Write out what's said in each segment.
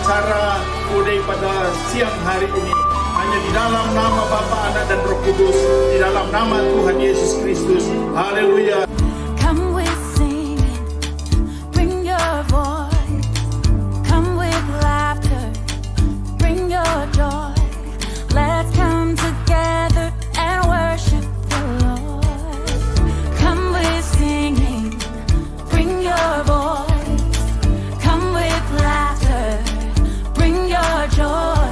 acara Udai pada siang hari ini. Hanya di dalam nama Bapa, Anak, dan Roh Kudus, di dalam nama Tuhan Yesus Kristus. Haleluya. Come with singing, bring your voice. Come with laughter, bring your joy. Let's come together and worship the Lord. Come with singing, bring your voice. Come with laughter, bring your joy.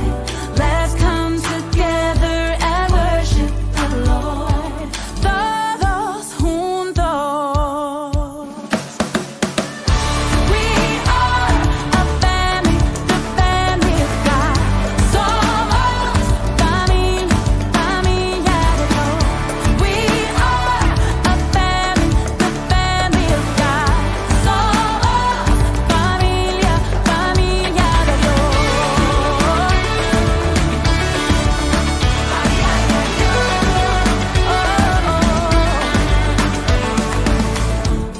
Let's come together and worship the Lord. Todos juntos. We are a family, the family of God. Somos familia, familia de Dios. We are a family, the family of God. Somos familia, familia de Dios.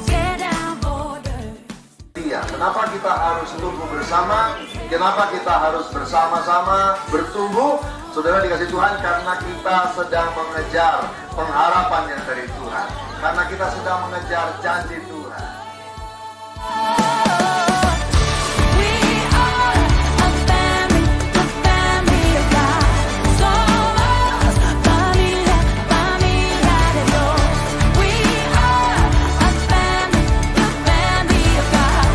Tear down borders. Iya, kenapa kita harus tumbuh bersama? Kenapa kita harus bersama-sama bertumbuh? Saudara dikasih Tuhan, karena kita sedang mengejar pengharapan yang dari Tuhan. Karena kita sedang mengejar janji Tuhan. We are a family, the family of God. Somos familia, familia de Dios. We are a family, the family of God.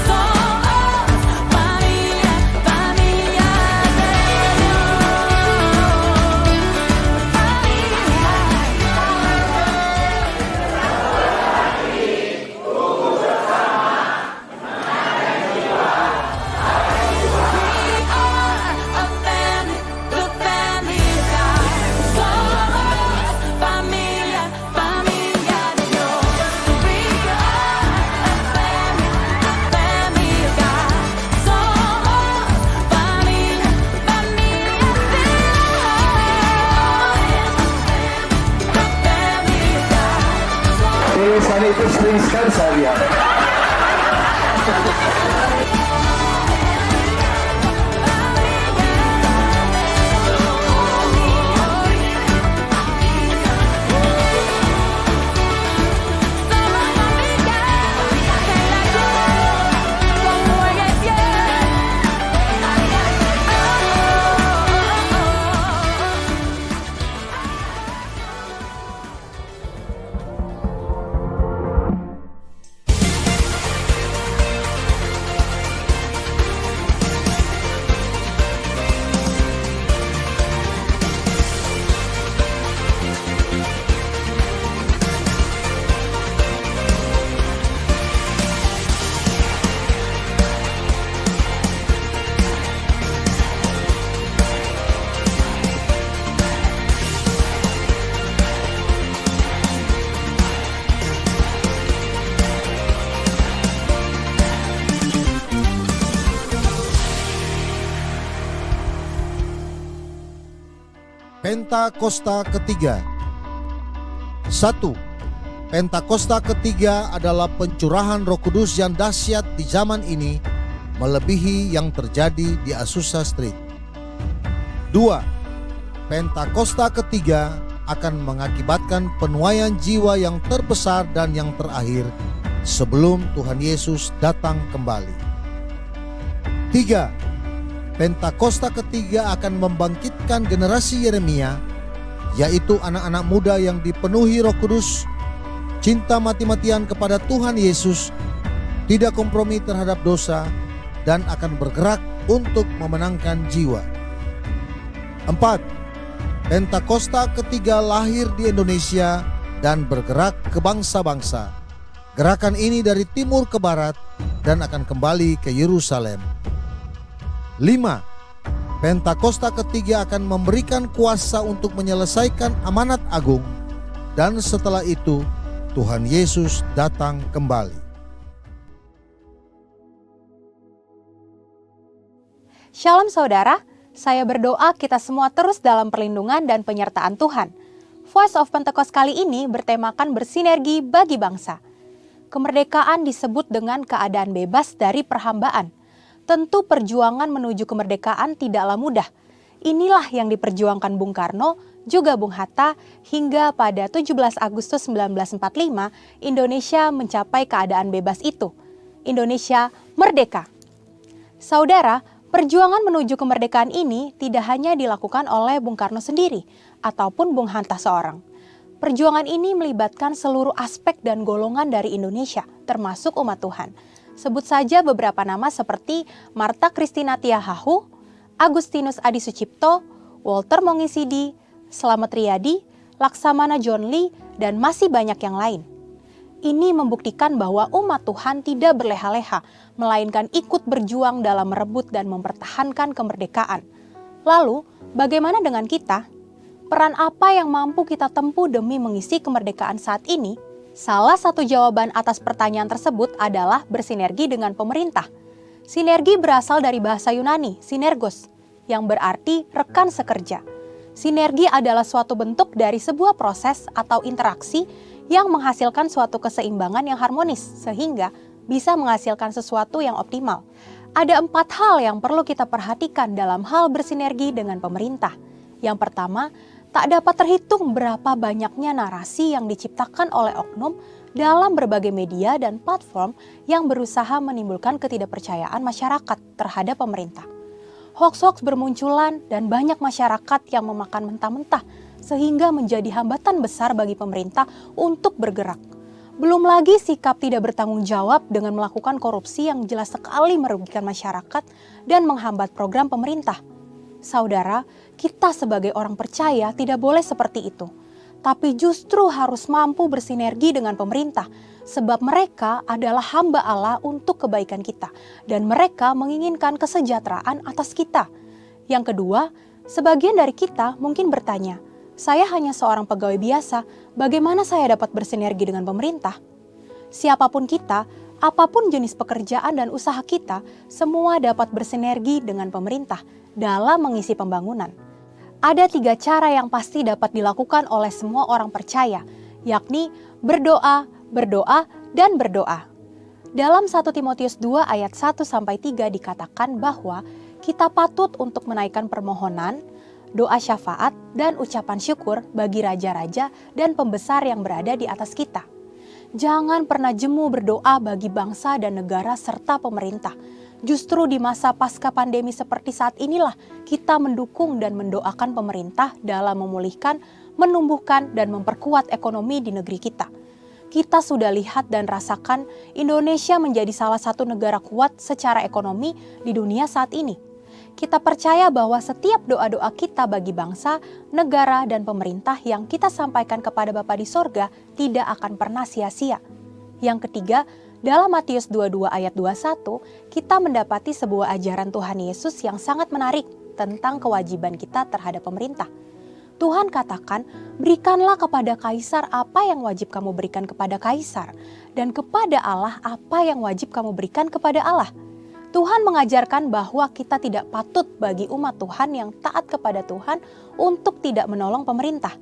Somos familia, familia de Sana itu sering sekali saya lihat. Pentakosta ketiga. 1. Pentakosta ketiga adalah pencurahan Roh Kudus yang dahsyat di zaman ini, melebihi yang terjadi di Azusa Street. 2. Pentakosta ketiga akan mengakibatkan penuaian jiwa yang terbesar dan yang terakhir sebelum Tuhan Yesus datang kembali. 3. Pentakosta ketiga akan membangkitkan generasi Yeremia, yaitu anak-anak muda yang dipenuhi Roh Kudus, cinta mati-matian kepada Tuhan Yesus, tidak kompromi terhadap dosa, dan akan bergerak untuk memenangkan jiwa. 4. Pentakosta ketiga lahir di Indonesia dan bergerak ke bangsa-bangsa. Gerakan ini dari timur ke barat dan akan kembali ke Yerusalem. 5. Pentakosta ketiga akan memberikan kuasa untuk menyelesaikan amanat agung, dan setelah itu Tuhan Yesus datang kembali. Shalom saudara, saya berdoa kita semua terus dalam perlindungan dan penyertaan Tuhan. Voice of Pentecost kali ini bertemakan bersinergi bagi bangsa. Kemerdekaan disebut dengan keadaan bebas dari perhambaan. Tentu perjuangan menuju kemerdekaan tidaklah mudah. Inilah yang diperjuangkan Bung Karno, juga Bung Hatta, hingga pada 17 Agustus 1945 Indonesia mencapai keadaan bebas itu. Indonesia merdeka. Saudara, perjuangan menuju kemerdekaan ini tidak hanya dilakukan oleh Bung Karno sendiri ataupun Bung Hatta seorang. Perjuangan ini melibatkan seluruh aspek dan golongan dari Indonesia, termasuk umat Tuhan. Sebut saja beberapa nama seperti Martha Christina Tiahahu, Agustinus Adi Sucipto, Walter Mongisidi, Slamet Riyadi, Laksamana John Lee, dan masih banyak yang lain. Ini membuktikan bahwa umat Tuhan tidak berleha-leha, melainkan ikut berjuang dalam merebut dan mempertahankan kemerdekaan. Lalu, bagaimana dengan kita? Peran apa yang mampu kita tempuh demi mengisi kemerdekaan saat ini? Salah satu jawaban atas pertanyaan tersebut adalah bersinergi dengan pemerintah. Sinergi berasal dari bahasa Yunani, sinergos, yang berarti rekan sekerja. Sinergi adalah suatu bentuk dari sebuah proses atau interaksi yang menghasilkan suatu keseimbangan yang harmonis, sehingga bisa menghasilkan sesuatu yang optimal. Ada 4 hal yang perlu kita perhatikan dalam hal bersinergi dengan pemerintah. Yang pertama, tak dapat terhitung berapa banyaknya narasi yang diciptakan oleh oknum dalam berbagai media dan platform yang berusaha menimbulkan ketidakpercayaan masyarakat terhadap pemerintah. Hoaks-hoaks bermunculan dan banyak masyarakat yang memakan mentah-mentah sehingga menjadi hambatan besar bagi pemerintah untuk bergerak. Belum lagi sikap tidak bertanggung jawab dengan melakukan korupsi yang jelas sekali merugikan masyarakat dan menghambat program pemerintah. Saudara, kita sebagai orang percaya tidak boleh seperti itu, tapi justru harus mampu bersinergi dengan pemerintah, sebab mereka adalah hamba Allah untuk kebaikan kita, dan mereka menginginkan kesejahteraan atas kita. Yang kedua, sebagian dari kita mungkin bertanya, saya hanya seorang pegawai biasa, bagaimana saya dapat bersinergi dengan pemerintah? Siapapun kita, apapun jenis pekerjaan dan usaha kita, semua dapat bersinergi dengan pemerintah dalam mengisi pembangunan. Ada 3 cara yang pasti dapat dilakukan oleh semua orang percaya, yakni berdoa, berdoa, dan berdoa. Dalam 1 Timotius 2 ayat 1-3 dikatakan bahwa kita patut untuk menaikkan permohonan, doa syafaat, dan ucapan syukur bagi raja-raja dan pembesar yang berada di atas kita. Jangan pernah jemu berdoa bagi bangsa dan negara serta pemerintah. Justru di masa pasca pandemi seperti saat inilah kita mendukung dan mendoakan pemerintah dalam memulihkan, menumbuhkan, dan memperkuat ekonomi di negeri kita. Kita sudah lihat dan rasakan Indonesia menjadi salah satu negara kuat secara ekonomi di dunia saat ini. Kita percaya bahwa setiap doa-doa kita bagi bangsa, negara, dan pemerintah yang kita sampaikan kepada Bapa di sorga tidak akan pernah sia-sia. Yang ketiga, dalam Matius 22 ayat 21, kita mendapati sebuah ajaran Tuhan Yesus yang sangat menarik tentang kewajiban kita terhadap pemerintah. Tuhan katakan, berikanlah kepada kaisar apa yang wajib kamu berikan kepada kaisar, dan kepada Allah apa yang wajib kamu berikan kepada Allah. Tuhan mengajarkan bahwa kita tidak patut bagi umat Tuhan yang taat kepada Tuhan untuk tidak menolong pemerintah.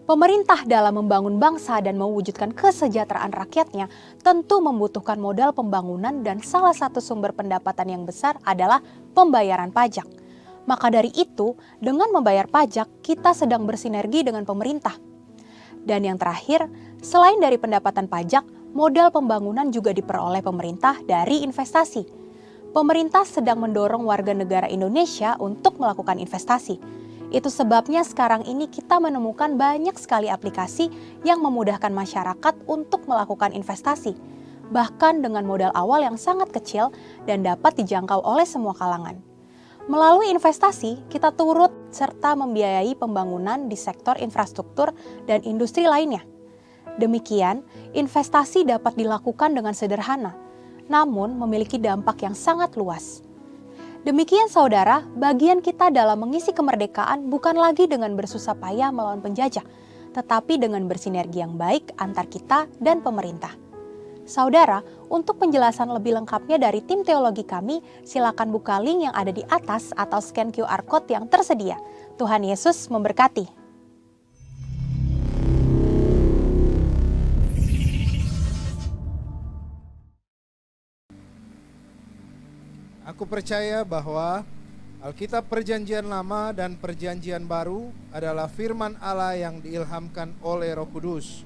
Pemerintah dalam membangun bangsa dan mewujudkan kesejahteraan rakyatnya tentu membutuhkan modal pembangunan dan salah satu sumber pendapatan yang besar adalah pembayaran pajak. Maka dari itu, dengan membayar pajak, kita sedang bersinergi dengan pemerintah. Dan yang terakhir, selain dari pendapatan pajak, modal pembangunan juga diperoleh pemerintah dari investasi. Pemerintah sedang mendorong warga negara Indonesia untuk melakukan investasi. Itu sebabnya sekarang ini kita menemukan banyak sekali aplikasi yang memudahkan masyarakat untuk melakukan investasi, bahkan dengan modal awal yang sangat kecil dan dapat dijangkau oleh semua kalangan. Melalui investasi, kita turut serta membiayai pembangunan di sektor infrastruktur dan industri lainnya. Demikian, investasi dapat dilakukan dengan sederhana, namun memiliki dampak yang sangat luas. Demikian saudara, bagian kita dalam mengisi kemerdekaan bukan lagi dengan bersusah payah melawan penjajah, tetapi dengan bersinergi yang baik antar kita dan pemerintah. Saudara, untuk penjelasan lebih lengkapnya dari tim teologi kami, silakan buka link yang ada di atas atau scan QR Code yang tersedia. Tuhan Yesus memberkati. Aku percaya bahwa Alkitab Perjanjian Lama dan Perjanjian Baru adalah firman Allah yang diilhamkan oleh Roh Kudus.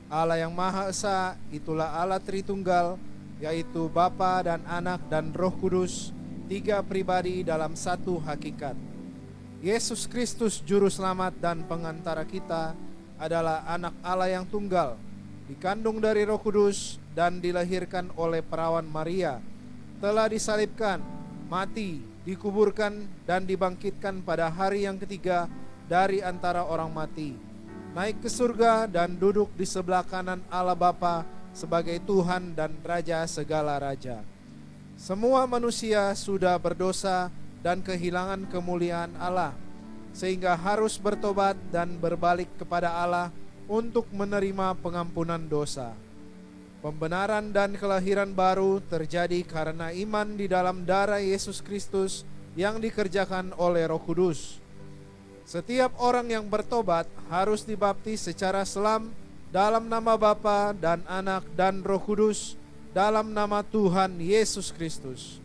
Allah yang Maha Esa, itulah Allah Tritunggal, yaitu Bapa dan Anak dan Roh Kudus, tiga pribadi dalam satu hakikat. Yesus Kristus Juru Selamat dan Pengantara kita adalah Anak Allah yang tunggal, dikandung dari Roh Kudus dan dilahirkan oleh perawan Maria, telah disalibkan, mati, dikuburkan dan dibangkitkan pada hari yang ketiga dari antara orang mati, naik ke surga dan duduk di sebelah kanan Allah Bapa sebagai Tuhan dan Raja segala raja. Semua manusia sudah berdosa dan kehilangan kemuliaan Allah, sehingga harus bertobat dan berbalik kepada Allah untuk menerima pengampunan dosa. Pembenaran dan kelahiran baru terjadi karena iman di dalam darah Yesus Kristus yang dikerjakan oleh Roh Kudus. Setiap orang yang bertobat harus dibaptis secara selam dalam nama Bapa dan Anak dan Roh Kudus, dalam nama Tuhan Yesus Kristus.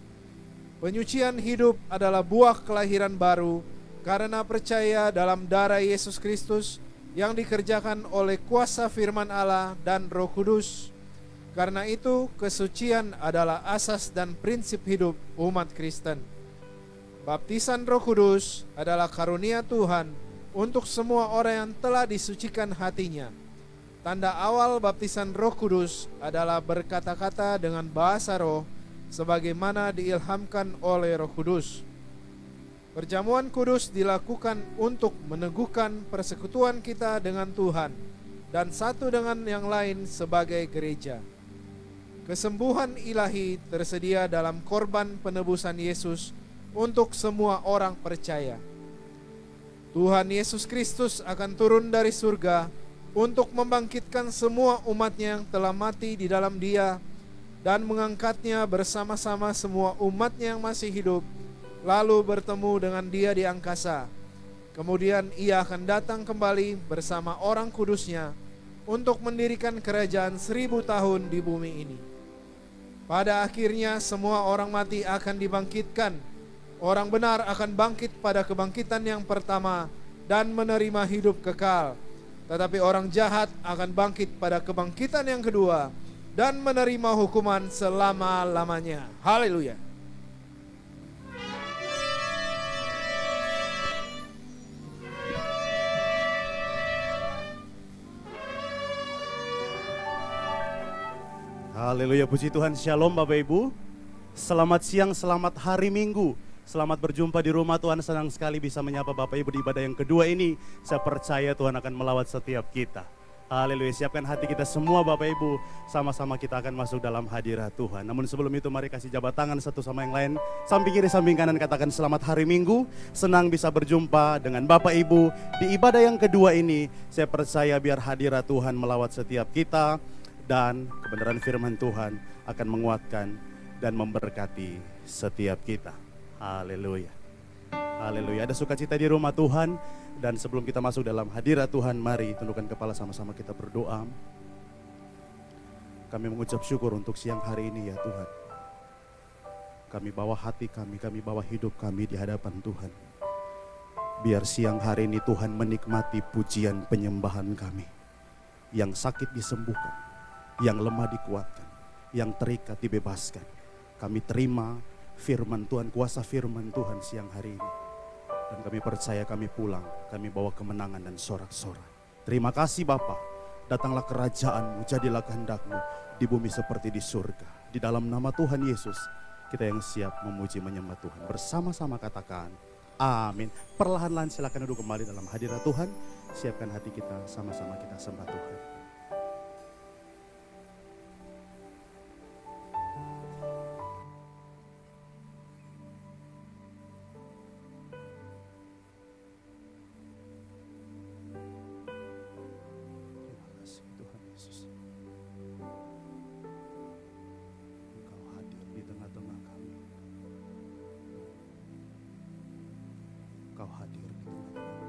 Penyucian hidup adalah buah kelahiran baru karena percaya dalam darah Yesus Kristus yang dikerjakan oleh kuasa firman Allah dan Roh Kudus. Karena itu, kesucian adalah asas dan prinsip hidup umat Kristen. Baptisan Roh Kudus adalah karunia Tuhan untuk semua orang yang telah disucikan hatinya. Tanda awal baptisan Roh Kudus adalah berkata-kata dengan bahasa roh sebagaimana diilhamkan oleh Roh Kudus. Perjamuan kudus dilakukan untuk meneguhkan persekutuan kita dengan Tuhan dan satu dengan yang lain sebagai gereja. Kesembuhan ilahi tersedia dalam korban penebusan Yesus untuk semua orang percaya. Tuhan Yesus Kristus akan turun dari surga untuk membangkitkan semua umatnya yang telah mati di dalam Dia dan mengangkatnya bersama-sama semua umatnya yang masih hidup, lalu bertemu dengan Dia di angkasa. Kemudian Ia akan datang kembali bersama orang kudusnya untuk mendirikan kerajaan 1000 tahun di bumi ini. Pada akhirnya semua orang mati akan dibangkitkan. Orang benar akan bangkit pada kebangkitan yang pertama dan menerima hidup kekal. Tetapi orang jahat akan bangkit pada kebangkitan yang kedua dan menerima hukuman selama-lamanya. Haleluya. Haleluya, puji Tuhan. Shalom Bapak Ibu. Selamat siang, selamat hari Minggu. Selamat berjumpa di rumah Tuhan. Senang sekali bisa menyapa Bapak Ibu di ibadah yang kedua ini. Saya percaya Tuhan akan melawat setiap kita. Haleluya, siapkan hati kita semua Bapak Ibu. Sama-sama kita akan masuk dalam hadirat Tuhan. Namun sebelum itu mari kasih jabat tangan satu sama yang lain. Samping kiri, samping kanan, katakan selamat hari Minggu. Senang bisa berjumpa dengan Bapak Ibu di ibadah yang kedua ini. Saya percaya biar hadirat Tuhan melawat setiap kita. Dan kebenaran firman Tuhan akan menguatkan dan memberkati setiap kita. Haleluya. Haleluya. Ada sukacita di rumah Tuhan. Dan sebelum kita masuk dalam hadirat Tuhan, mari tundukkan kepala sama-sama kita berdoa. Kami mengucap syukur untuk siang hari ini ya Tuhan. Kami bawa hati kami bawa hidup kami di hadapan Tuhan. Biar siang hari ini Tuhan menikmati pujian penyembahan kami. Yang sakit disembuhkan, yang lemah dikuatkan, yang terikat dibebaskan. Kami terima firman Tuhan, kuasa firman Tuhan siang hari ini. Dan kami percaya kami pulang, kami bawa kemenangan dan sorak-sorai. Terima kasih Bapa, datanglah kerajaan-Mu, jadilah kehendak-Mu di bumi seperti di surga. Di dalam nama Tuhan Yesus, kita yang siap memuji menyembah Tuhan. Bersama-sama katakan, amin. Perlahan-lahan silakan duduk kembali dalam hadirat Tuhan. Siapkan hati kita, sama-sama kita sembah Tuhan. Tuhan Yesus, Engkau hadir di tengah-tengah kami. Engkau hadir di tengah-tengah kami.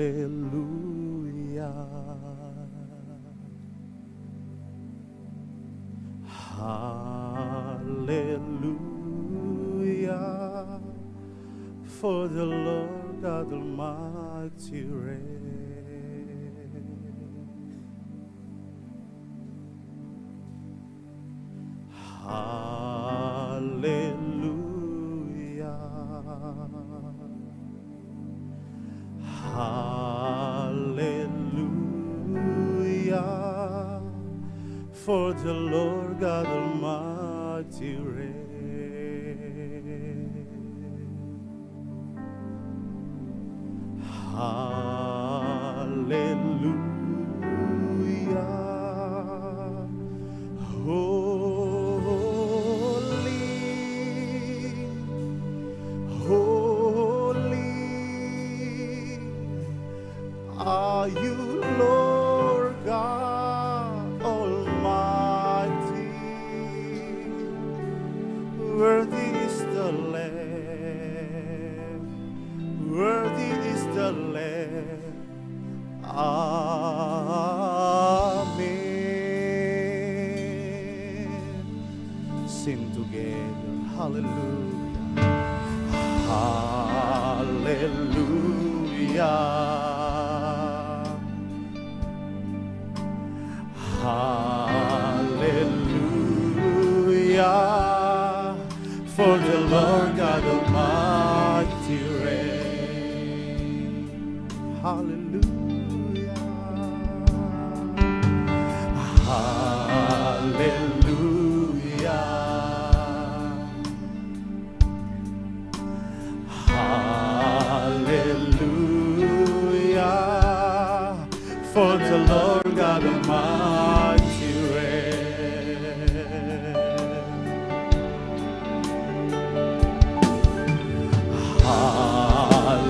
Haleluya. Hallelujah, for the Lord God Almighty reigns. Hallelujah, hallelujah, for the Lord God Almighty reigns. Hallelujah, holy, holy are you, Lord God Almighty. Worthy is the Lamb, worthy is the Lamb. Amen. Sing together, hallelujah, hallelujah, hallelujah, for the Lord God Almighty reigns. Hallelujah, hallelujah, hallelujah, for the Lord God Almighty reigns.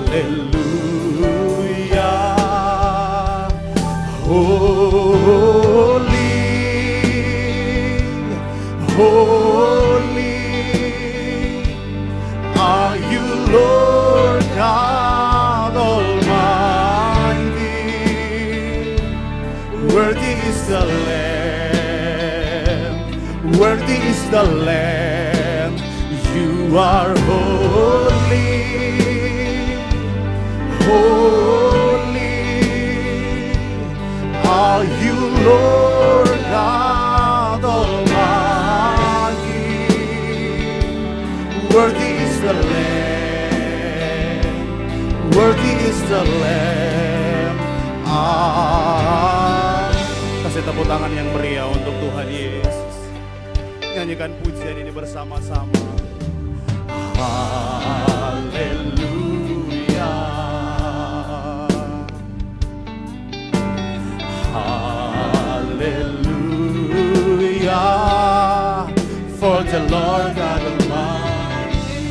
Hallelujah, holy, holy are you, Lord God Almighty. Worthy is the Lamb, worthy is the Lamb. You are holy, holy are you, Lord God Almighty. Worthy is the Lamb, worthy is the Lamb. Kasih tepuk tangan yang meriah untuk Tuhan Yesus. Nyanyikan pujian ini bersama-sama. Haleluya, haleluya, for the Lord God Almighty.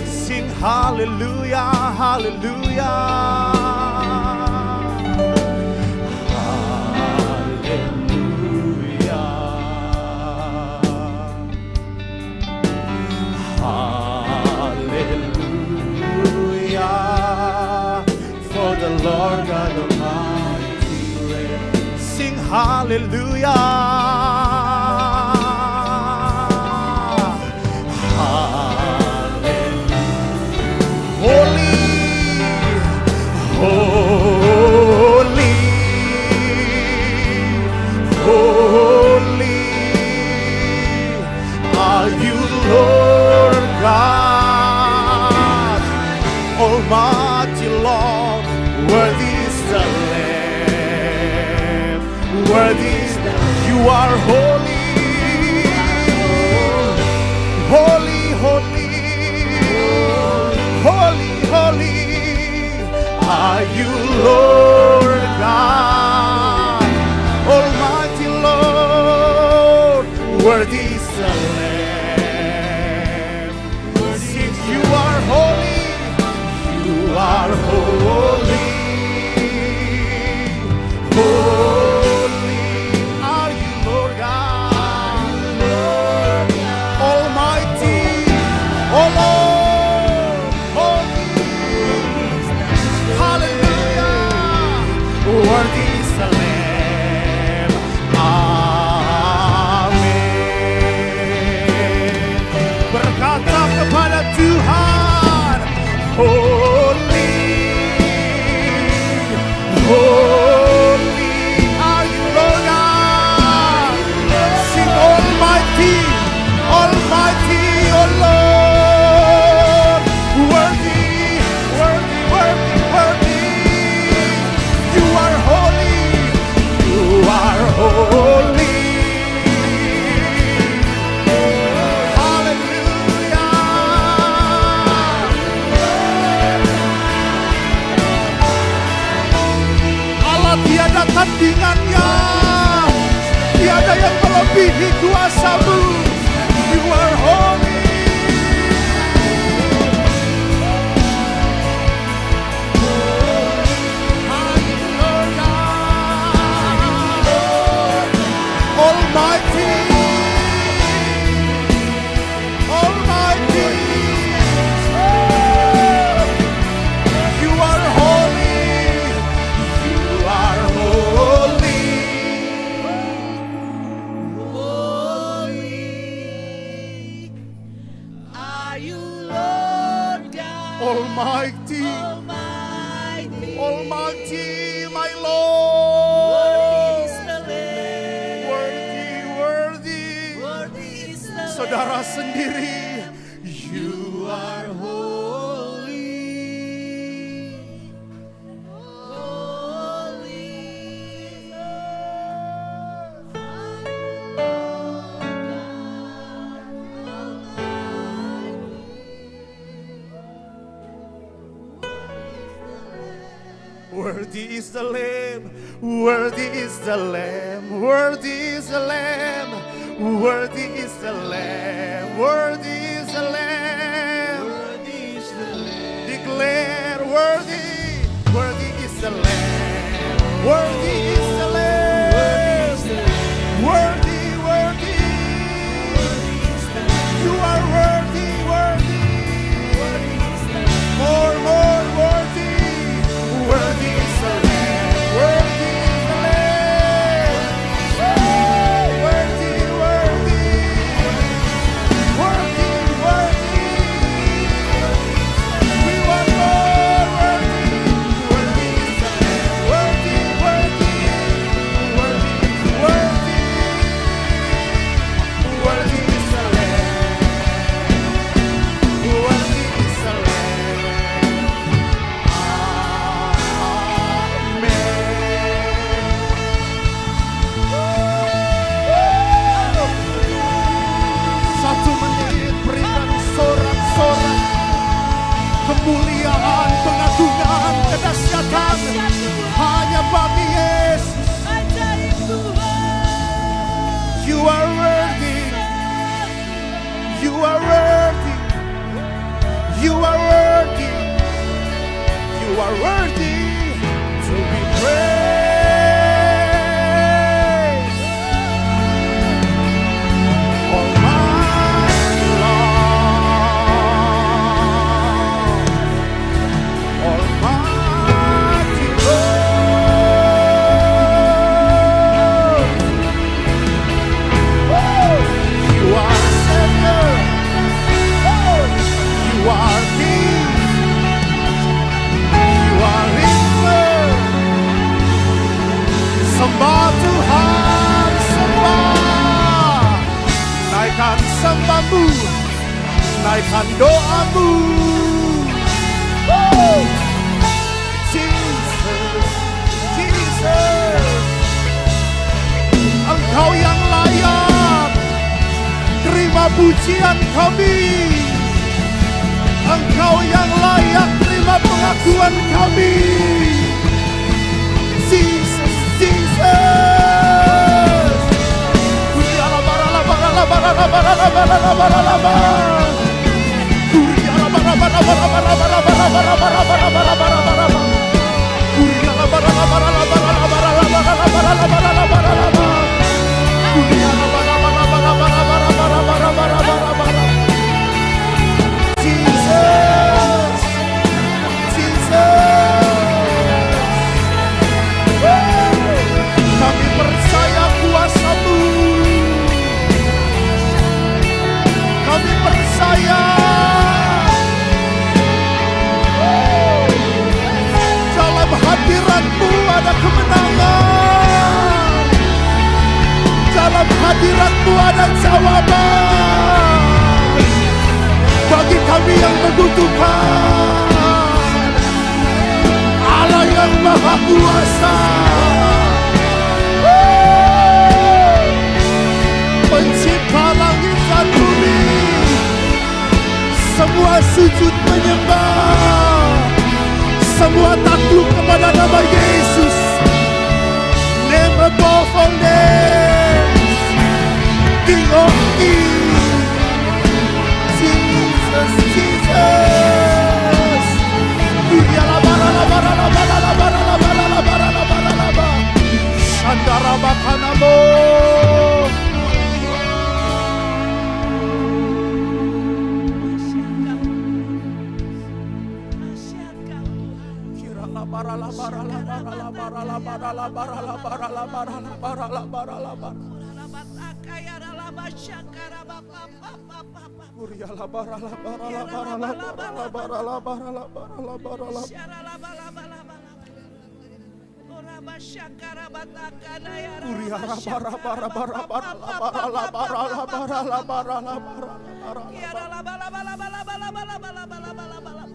Sing hallelujah, hallelujah. Hallelujah, for the Lord God Almighty reigns. Sing hallelujah, hallelujah, holy, holy, holy are you, Lord God Almighty. Lord, worthy is the Lamb, worthy is the Lamb. You are holy, holy, holy, holy, holy are you, Lord God Almighty. Lord, worthy is the Lamb. Sing, you are holy, you are holy, holy are you, Lord God Almighty. Oh Lord, holy, hallelujah, Holy, holy are you, Lord God. Sing Almighty, Almighty, O Lord. Worthy, worthy, worthy, worthy. You are holy, you are holy. Tiada tandingannya, tiada yang melebihi kuasa-Mu. You are holy. Almighty, Almighty, You are holy. You are holy. Are you Lord God? Almighty, Almighty. Almighty, my Worthy Lord. is the Lamb. Worthy, worthy. Worthy is the Saudara Lamb. sendiri, You are Holy. Worthy is the Lamb, worthy is the Lamb, worthy is the Lamb, worthy is the Lamb, worthy is the Lamb. Declare worthy, worthy is the Lamb, worthy is the Lamb, worthy, worthy. You are worthy, worthy, more, worthy. Worthy is the Lamb, worthy is the Lamb. Worthy, worthy, worthy, worthy. We want more, worthy is the Lamb, worthy, worthy, worthy, worthy is the Lamb, worthy is the Lamb. Satu menit berikan sorak-sorak kemuliaan, pengagungan, kedahsyatan hanya bagi Yesus. Ajaib Tuhan. You are worthy, you are worthy, you are worthy, you are worthy to be praised. Almighty Lord, Almighty Lord. You are Savior, you are King, you are Redeemer. Sembah Tuhan, sembah. Naikkan sembahmu, naikkan doamu. Jesus, Jesus, Engkau yang layak terima pujian kami. Engkau yang layak terima pengakuan kami. Jesus, Jesus. Kami percaya kuasa-Mu. Kami percaya Semua ada jawaban bagi kami yang membutuhkan. Allah yang Maha Kuasa, Pencipta langit dan bumi, semua sujud menyembah, semua takluk kepada nama Yesus. Name above all names, King of Kings, Jesus, Jesus. Shandara Bakanamo.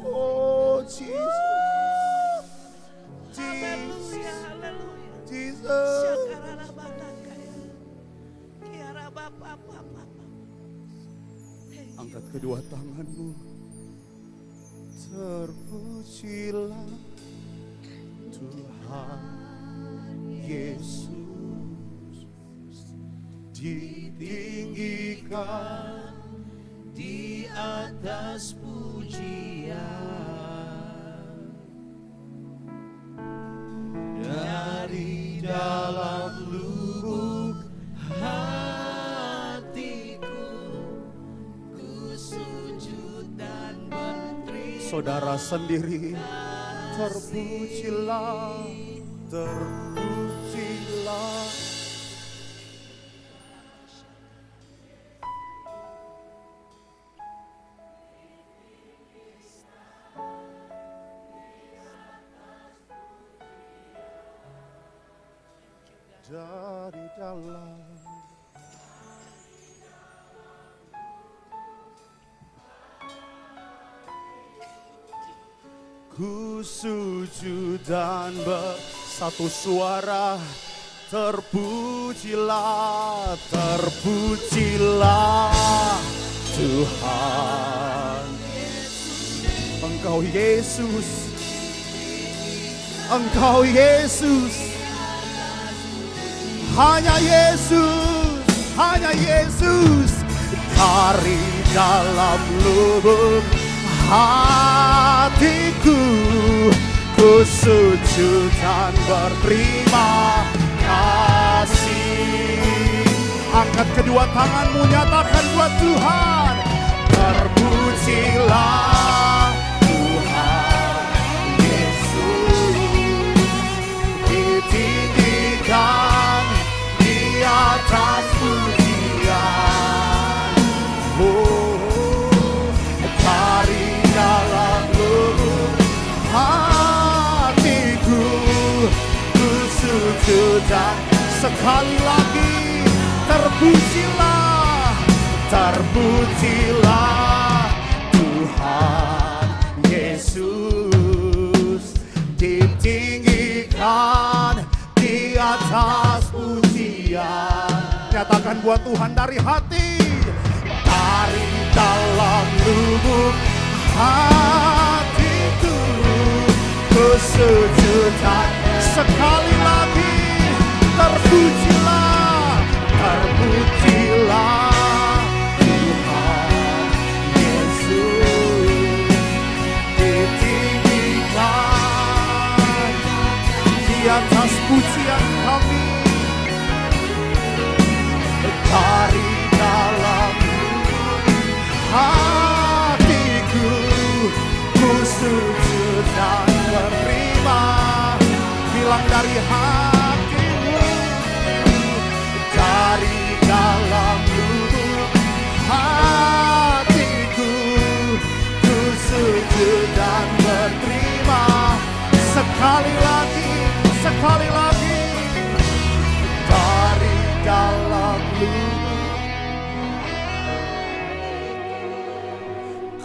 Oh Jesus, Jesus. Angkat kedua tanganmu. Terpujilah Tuhan Yesus, ditinggikan di atas pujian. Dari dalam lubuk hatiku, ku sujud dan berterima. Saudara sendiri, terpujilah, terpujilah. Dari dalam ku sujud dan bersatu suara, terpujilah, terpujilah Tuhan. Engkau Yesus, Engkau Yesus. Hanya Yesus, hanya Yesus. Dari dalam lubuk hatiku, ku sujud dan berterima kasih. Angkat kedua tanganmu, nyatakan buat Tuhan. Terpujilah Tuhan Yesus, ditinggikan di atas pujian. Oh, dari dalam lubuk hatiku, ku sujud dan sekali lagi terpujilah, terpujilah Tuhan Yesus, ditinggikan di atas pujian. Nyatakan buat Tuhan dari hati. Dari dalam lubuk hatiku, ku sujud dan sekali lagi terpujilah, terpujilah Tuhan Yesus, ditinggikan di atas pujian kami. Dari dalam hatiku, ku sujud dan berterima. Bilang dari hatimu. Dari dalam lubuk hatiku, ku sujud dan berterima. Sekali lagi, sekali lagi. Dari dalam lubuk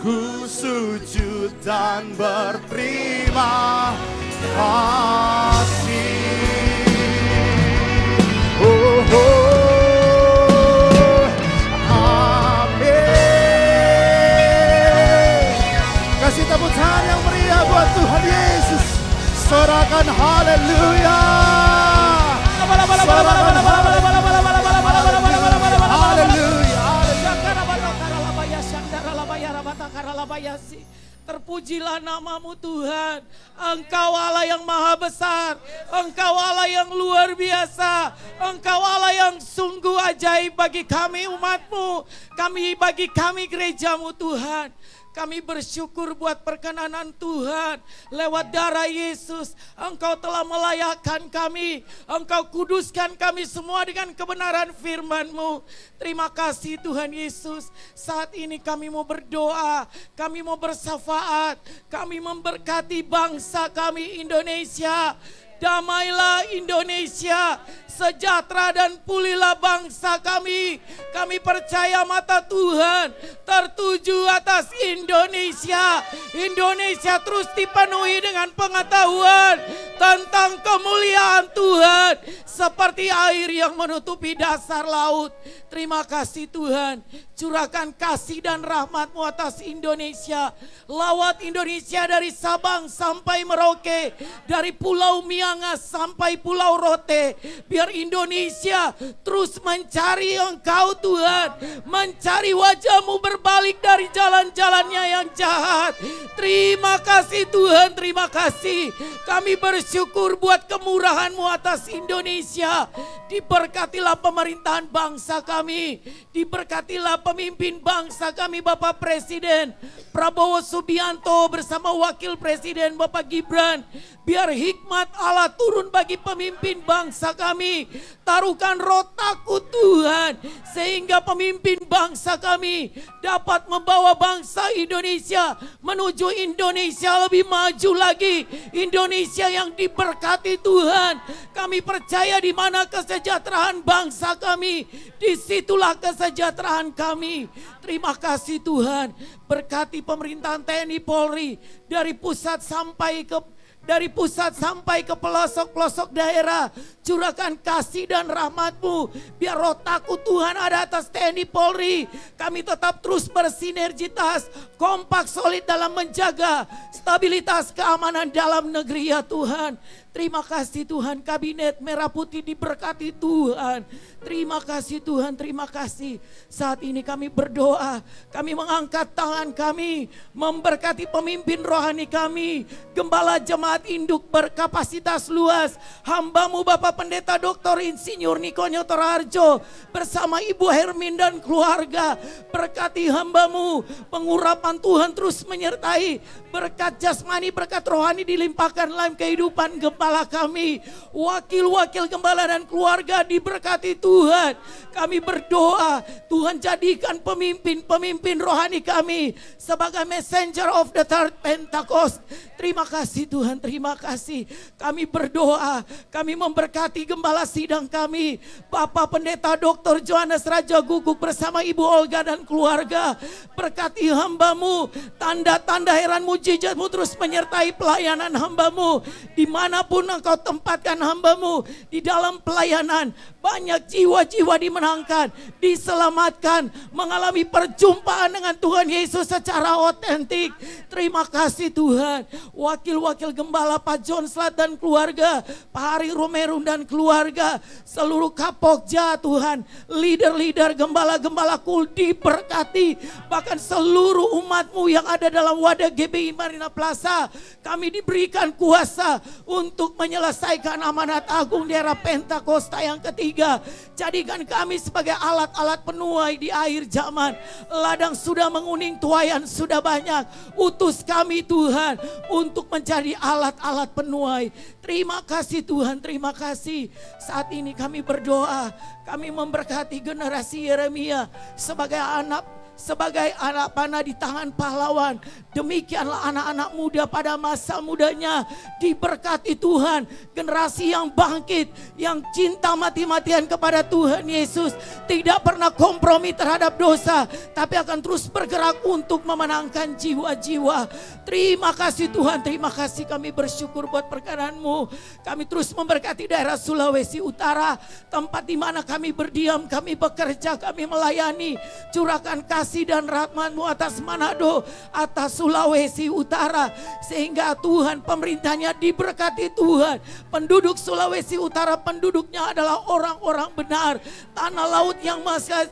Ku sujud dan berterima kasih. Oh, oh, amin. Kasih tepuk tangan yang meriah buat Tuhan Yesus. Sorakan haleluya. Terpujilah namamu Tuhan. Engkau Allah yang maha besar. Engkau Allah yang luar biasa. Engkau Allah yang sungguh ajaib bagi kami umatmu. Bagi kami gerejamu Tuhan. Kami bersyukur buat perkenanan Tuhan lewat darah Yesus. Engkau telah melayakkan kami. Engkau kuduskan kami semua dengan kebenaran firman-Mu. Terima kasih Tuhan Yesus. Saat ini kami mau berdoa. Kami mau bersyafaat. Kami memberkati bangsa kami Indonesia. Damailah Indonesia, sejahtera dan pulihlah bangsa kami. Kami percaya mata Tuhan tertuju atas Indonesia. Indonesia terus dipenuhi dengan pengetahuan tentang kemuliaan Tuhan. Seperti air yang menutupi dasar laut. Terima kasih Tuhan. Curahkan kasih dan rahmat-Mu atas Indonesia. Lawat Indonesia dari Sabang sampai Merauke. Dari Pulau Miangas sampai Pulau Rote. Biar Indonesia terus mencari Engkau Tuhan. Mencari wajah-Mu berbalik dari jalan-jalannya yang jahat. Terima kasih Tuhan, terima kasih. Kami bersyukur buat kemurahan-Mu atas Indonesia. Diberkatilah pemerintahan bangsa kami. Diberkatilah pemimpin bangsa kami Bapak Presiden Prabowo Subianto bersama Wakil Presiden Bapak Gibran. Biar hikmat Allah turun bagi pemimpin bangsa kami. Taruhkan roh takut Tuhan. Sehingga pemimpin bangsa kami dapat membawa bangsa Indonesia menuju Indonesia lebih maju lagi. Indonesia yang diberkati Tuhan. Kami percaya di mana kesejahteraan bangsa kami, disitulah kesejahteraan kami. Terima kasih Tuhan. Berkati pemerintahan TNI Polri dari pusat sampai ke pelosok-pelosok daerah. Curahkan kasih dan rahmat-Mu. Biar roh takut Tuhan ada atas TNI Polri. Kami tetap terus bersinergitas, kompak solid dalam menjaga stabilitas keamanan dalam negeri ya Tuhan. Terima kasih Tuhan, Kabinet Merah Putih diberkati Tuhan. Terima kasih Tuhan, terima kasih. Saat ini kami berdoa, kami mengangkat tangan kami, memberkati pemimpin rohani kami, Gembala Jemaat Induk berkapasitas luas, hamba-Mu Bapak Pendeta Dr. Insinyur Niko Nyoto Raharjo, bersama Ibu Hermin dan keluarga. Berkati hamba-Mu, pengurapan Tuhan terus menyertai, berkat jasmani, berkat rohani dilimpahkan dalam kehidupan gembala kami. Wakil-wakil gembala dan keluarga diberkati Tuhan. Kami berdoa, Tuhan jadikan pemimpin rohani kami sebagai messenger of the third Pentecost. Terima kasih Tuhan, terima kasih. Kami berdoa, kami memberkati gembala sidang kami, Bapak Pendeta Dr. Johannes Raja Guguk bersama Ibu Olga dan keluarga. Berkati hamba-Mu, tanda-tanda heran mujizat-Mu terus menyertai pelayanan hamba-Mu. Dimanapun Engkau tempatkan hamba-Mu di dalam pelayanan, banyak jiwa-jiwa dimenangkan, diselamatkan, mengalami perjumpaan dengan Tuhan Yesus secara otentik. Terima kasih Tuhan. Wakil-wakil gembala Pak John Slat dan keluarga, Pak Hari Romerum dan keluarga, seluruh Kapokja Tuhan, leader-leader gembala-gembala kul diberkati, bahkan seluruh umat-Mu yang ada dalam wadah GBI Marina Plaza, kami diberikan kuasa untuk menyelesaikan amanat agung di era Pentakosta yang ketiga. Jadikan kami sebagai alat-alat penuai di akhir zaman. Ladang sudah menguning, tuaian sudah banyak. Utus kami Tuhan untuk menjadi alat-alat penuai. Terima kasih Tuhan, terima kasih. Saat ini kami berdoa, kami memberkati generasi Yeremia sebagai anak sebagai anak panah di tangan pahlawan. Demikianlah anak-anak muda pada masa mudanya diberkati Tuhan. Generasi yang bangkit, yang cinta mati-matian kepada Tuhan Yesus. Tidak pernah kompromi terhadap dosa, tapi akan terus bergerak untuk memenangkan jiwa-jiwa. Terima kasih Tuhan, terima kasih, kami bersyukur buat perkenan-Mu. Kami terus memberkati daerah Sulawesi Utara, tempat di mana kami berdiam, kami bekerja, kami melayani. Curahkan kasih dan rahmat-Mu atas Manado, atas Sulawesi Utara, sehingga Tuhan pemerintahnya diberkati Tuhan. Penduduk Sulawesi Utara, penduduknya adalah orang-orang benar. Tanah laut yang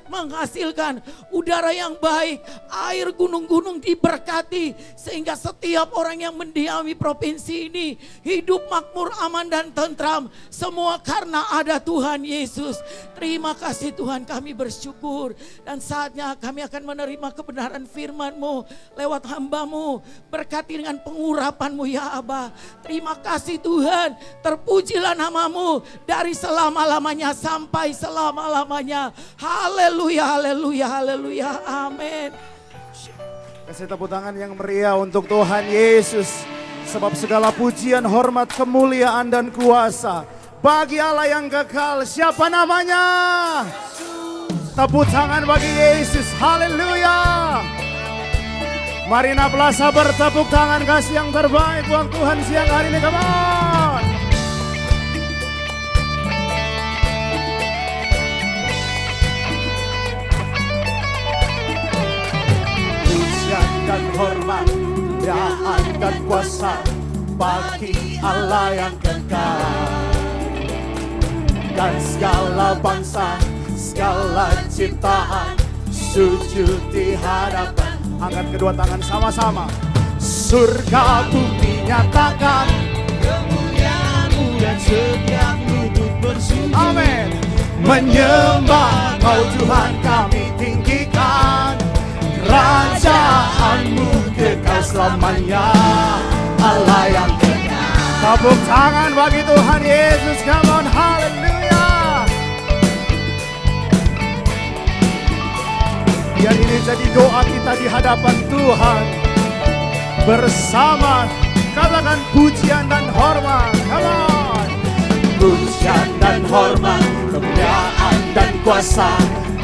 menghasilkan udara yang baik, air gunung-gunung diberkati, sehingga setiap orang yang mendiami provinsi ini hidup makmur, aman dan tentram. Semua karena ada Tuhan Yesus. Terima kasih Tuhan, kami bersyukur. Dan saatnya kami akan menerima kebenaran firman-Mu lewat hamba-Mu. Berkati dengan pengurapan-Mu ya Aba. Terima kasih Tuhan, terpujilah nama-Mu dari selama-lamanya sampai selama-lamanya. Haleluya, haleluya, haleluya, amin. Kasih tepuk tangan yang meriah untuk Tuhan Yesus. Sebab segala pujian, hormat, kemuliaan dan kuasa bagi Allah yang kekal. Siapa namanya? Tepuk tangan bagi Yesus. Haleluya. Marina Plaza bertepuk tangan, kasih yang terbaik buat Tuhan siang hari ini. Come on. Pujian dan hormat, kemuliaan dan kuasa bagi Allah yang kekal. Dan segala bangsa, segala ciptaan sujud di hadapan. Angkat kedua tangan sama-sama. Surga bumi nyatakan kemuliaan-Mu dan setiap lutut bersujud. Amin. Menyembah Kau Tuhan kami tinggikan. Kerajaan-Mu kekal selamanya. Allah yang kekal. Tepuk tangan bagi Tuhan Yesus. Come on, haleluya. Biar ini jadi doa kita di hadapan Tuhan. Bersama katakan pujian dan hormat. Come on. Pujian dan hormat, kemuliaan dan kuasa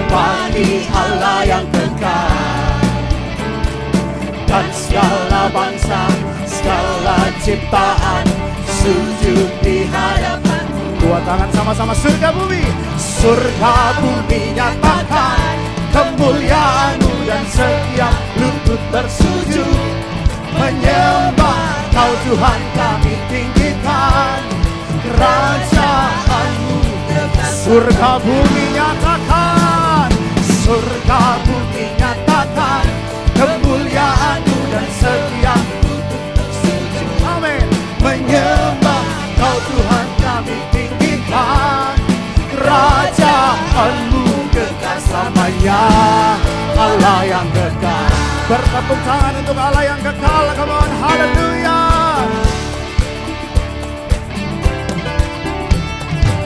bagi Allah yang kekal. Dan segala bangsa, segala ciptaan sujud di hadapan. Dua tangan sama-sama. Surga bumi, surga bumi nyatakan kemuliaan-Mu dan setiap lutut bersujud. Menyembah Kau Tuhan kami tinggikan. Kerajaan-Mu surga bumi nyatakan. Surga bumi nyatakan kemuliaan-Mu dan setiap lutut bersujud. Amin. Menyembah Kau Tuhan kami tinggikan. Kerajaan-Mu kekal selamanya. Allah yang kekal. Bertepuk tangan untuk Allah yang kekal. Come on, haleluya.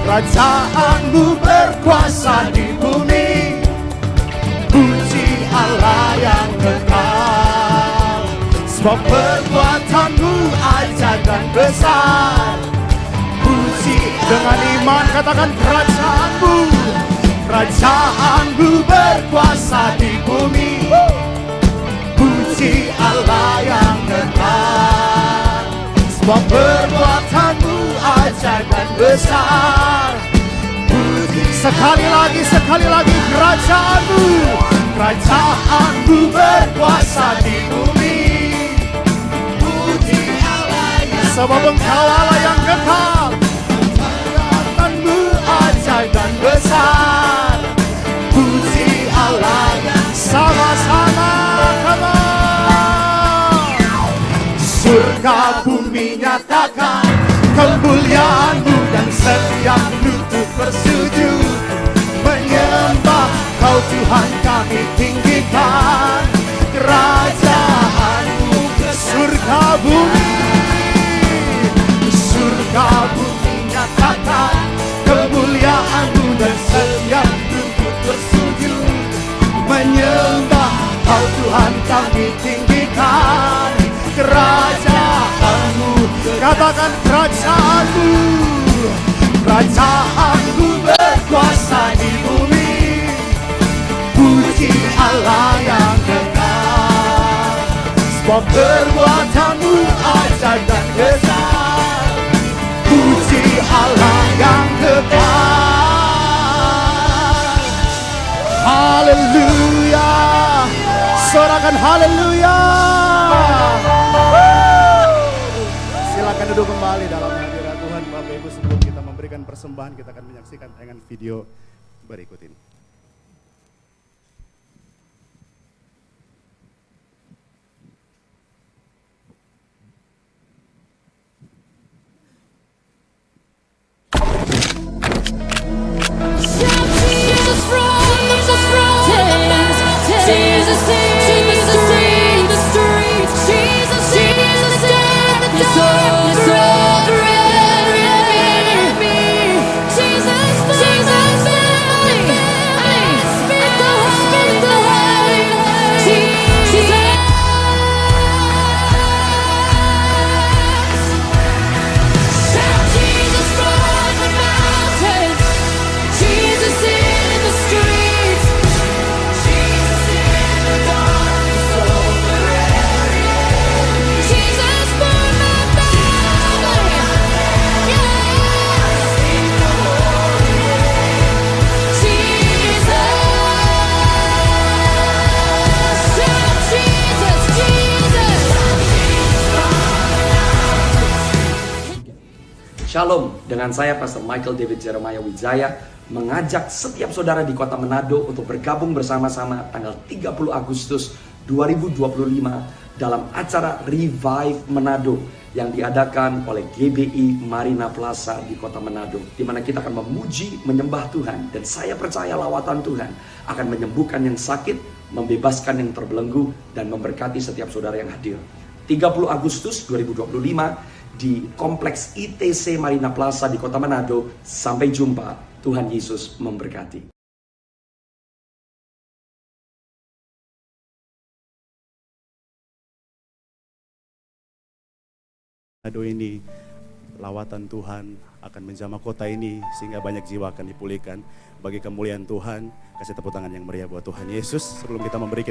Kerajaan-Mu berkuasa di bumi. Puji Allah yang kekal. Sebab perbuatan-Mu ajaib dan besar. Puji dengan iman, katakan kerajaan-Mu. Kerajaan-Mu berkuasa di bumi. Puji Allah yang kekal. Sebab perbuatan-Mu ajaib dan besar. Puji. Sekali lagi kerajaan-Mu. Kerajaan-Mu berkuasa di bumi. Puji Allah yang sebab Engkau Allah yang kekal. Perbuatan-Mu ajaib dan besar. Puji Allah yang sama-sama. Come on. Surga bumi nyatakan kemuliaan-Mu dan setiap lutut bersujud. Menyembah Kau Tuhan kami tinggikan. Kerajaan-Mu surga bumi. Surga bumi nyatakan kemuliaan-Mu dan setiap lutut bersujud. Menyembah kami tinggikan kerajaan-Mu. Katakan kerajaan-Mu, kerajaan-Mu berkuasa di bumi. Puji Allah yang kekal, sebab perbuatan-Mu ajaib dan besar. Puji Allah yang kekal. Haleluya. Sorakan haleluya. Silakan duduk kembali dalam hadirat Tuhan. Bapak Ibu, sebelum kita memberikan persembahan, kita akan menyaksikan tayangan video berikut ini. Shalom, dengan saya Pastor Michael David Jeremiah Wijaya mengajak setiap saudara di kota Manado untuk bergabung bersama-sama tanggal 30 Agustus 2025 dalam acara Revive Manado yang diadakan oleh GBI Marina Plaza di kota Manado, di mana kita akan memuji, menyembah Tuhan, dan saya percaya lawatan Tuhan akan menyembuhkan yang sakit, membebaskan yang terbelenggu, dan memberkati setiap saudara yang hadir. 30 Agustus 2025 di Kompleks ITC Marina Plaza di kota Manado. Sampai jumpa. Tuhan Yesus memberkati. Manado ini, lawatan Tuhan akan menjamah kota ini sehingga banyak jiwa akan dipulihkan. Bagi kemuliaan Tuhan, kasih tepuk tangan yang meriah buat Tuhan Yesus. Sebelum kita memberi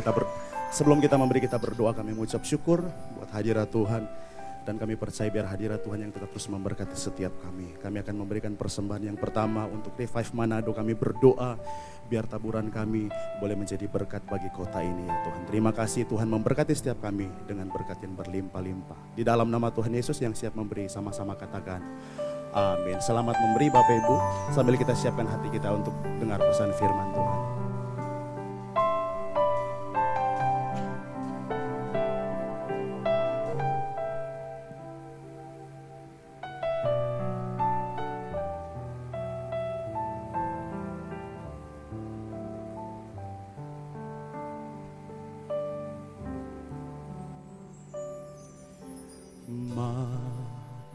kita berdoa, kami mengucap syukur buat hadirat Tuhan. Dan kami percaya biar hadirat Tuhan yang tetap terus memberkati setiap kami. Kami akan memberikan persembahan yang pertama untuk Revive Manado. Kami berdoa biar taburan kami boleh menjadi berkat bagi kota ini ya Tuhan. Terima kasih Tuhan memberkati setiap kami dengan berkat yang berlimpah-limpah. Di dalam nama Tuhan Yesus yang siap memberi, sama-sama katakan amin. Selamat memberi Bapak Ibu, sambil kita siapkan hati kita untuk dengar pesan firman Tuhan.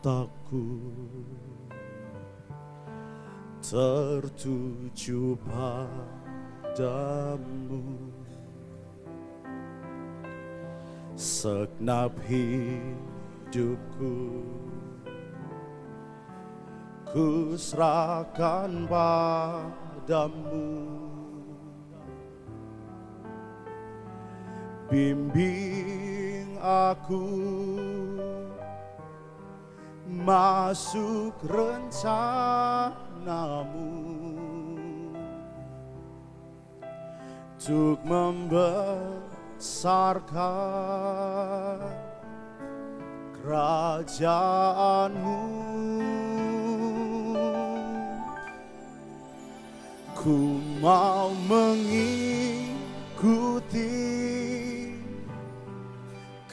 Mataku tertuju padamu, segenap hidupku ku serahkan padamu. Bimbing aku masuk rencanamu untuk membesarkan kerajaanmu. Ku mau mengikuti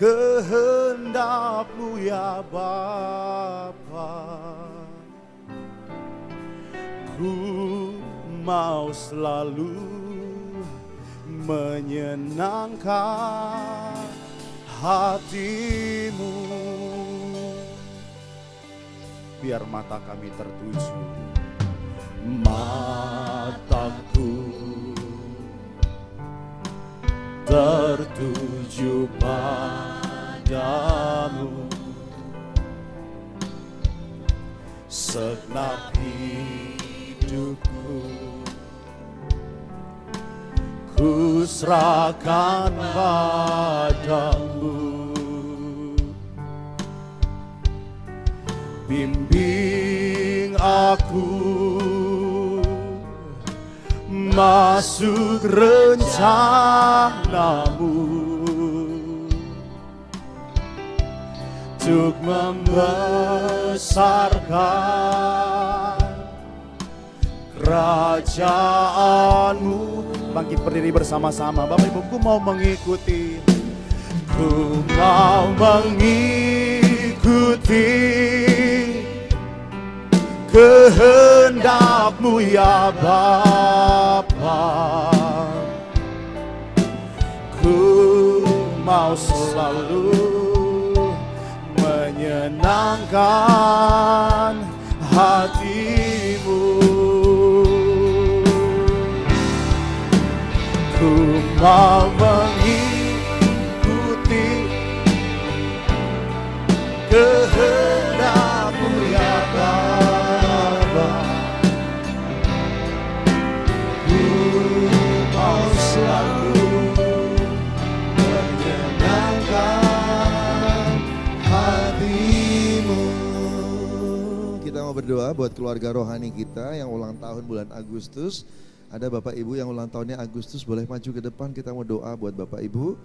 kehendak-Mu ya Bapa. Ku mau selalu menyenangkan hati-Mu. Biar mata kami tertuju, mataku tertuju padamu. Segenap hidupku ku serahkan padamu. Bimbing aku masuk rencanamu untuk membesarkan kerajaanmu. Bangkit berdiri bersama-sama. Bapak Ibu, ku mau mengikuti. Ku mau mengikuti kehendak-Mu ya Bapa. Ku mau selalu menyenangkan hati-Mu. Ku mau mengikuti kehendak-Mu ya Bapa. Ku mau selalu menyenangkan hati-Mu. Kita mau berdoa buat keluarga rohani kita yang ulang tahun bulan Agustus. Ada Bapak Ibu yang ulang tahunnya Agustus, boleh maju ke depan, kita mau doa buat Bapak Ibu.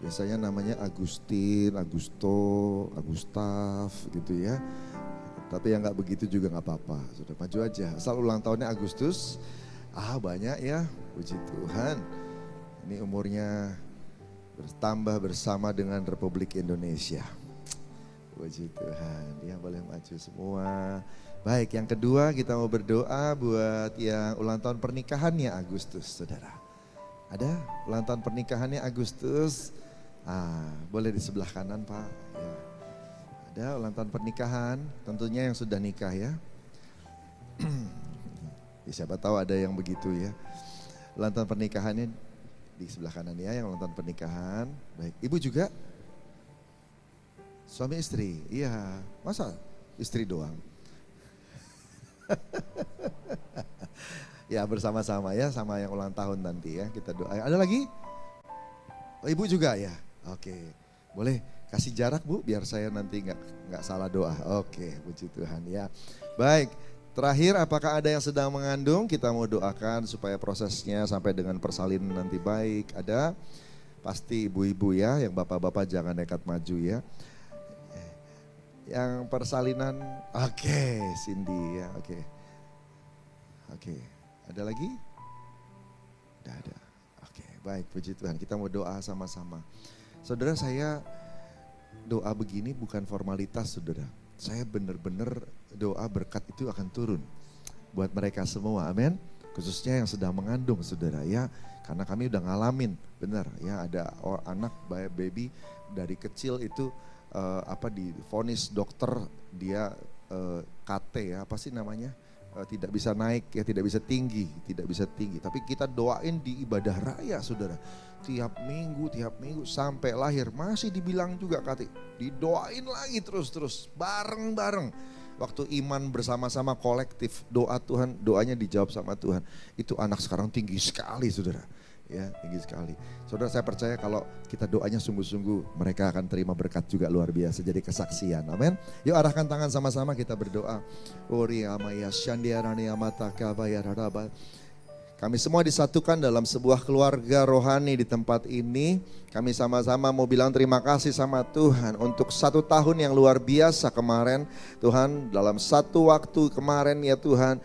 Biasanya namanya Agustin, Agusto, Agustaf gitu ya. Tapi yang gak begitu juga gak apa-apa, sudah maju aja. Asal ulang tahunnya Agustus, banyak ya, puji Tuhan. Ini umurnya bertambah bersama dengan Republik Indonesia. Puji Tuhan, ya boleh maju semua. Baik, yang kedua kita mau berdoa buat yang ulang tahun pernikahannya Agustus, saudara. Ada ulang tahun pernikahannya Agustus? Boleh di sebelah kanan Pak. Ya. Ada ulang tahun pernikahan, tentunya yang sudah nikah ya. Siapa tahu ada yang begitu ya. Ulang tahun pernikahannya di sebelah kanan ya, yang ulang tahun pernikahan. Baik, Ibu juga? Suami istri, iya. Masa istri doang? Ya bersama-sama ya, sama yang ulang tahun nanti ya, kita doa. Ada lagi? Ibu juga ya? Oke, boleh kasih jarak Bu, biar saya nanti nggak salah doa. Oke, puji Tuhan ya. Baik, terakhir apakah ada yang sedang mengandung? Kita mau doakan supaya prosesnya sampai dengan persalinan nanti baik. Ada? Pasti ibu-ibu ya, yang bapak-bapak jangan nekat maju ya. Yang persalinan, oke, Cindy ya, oke. Ada lagi? Tidak ada. Oke, baik, puji Tuhan. Kita mau doa sama-sama. Saudara, saya doa begini bukan formalitas, saudara. Saya benar-benar doa berkat itu akan turun buat mereka semua, amin. Khususnya yang sedang mengandung, saudara ya. Karena kami udah ngalamin, benar ya, ada anak baby dari kecil itu divonis dokter dia KT ya, apa sih namanya, tidak bisa naik ya, tidak bisa tinggi. Tapi kita doain di ibadah raya, saudara. Tiap minggu sampai lahir masih dibilang juga KT, didoain lagi terus bareng-bareng. Waktu iman bersama-sama kolektif, doa Tuhan, doanya dijawab sama Tuhan. Itu anak sekarang tinggi sekali, saudara. Ya, tinggi sekali. Saudara, saya percaya kalau kita doanya sungguh-sungguh, mereka akan terima berkat juga luar biasa, jadi kesaksian. Amin. Yuk arahkan tangan sama-sama kita berdoa. Kami semua disatukan dalam sebuah keluarga rohani di tempat ini. Kami sama-sama mau bilang terima kasih sama Tuhan untuk 1 tahun yang luar biasa kemarin. Tuhan, dalam satu waktu kemarin ya Tuhan,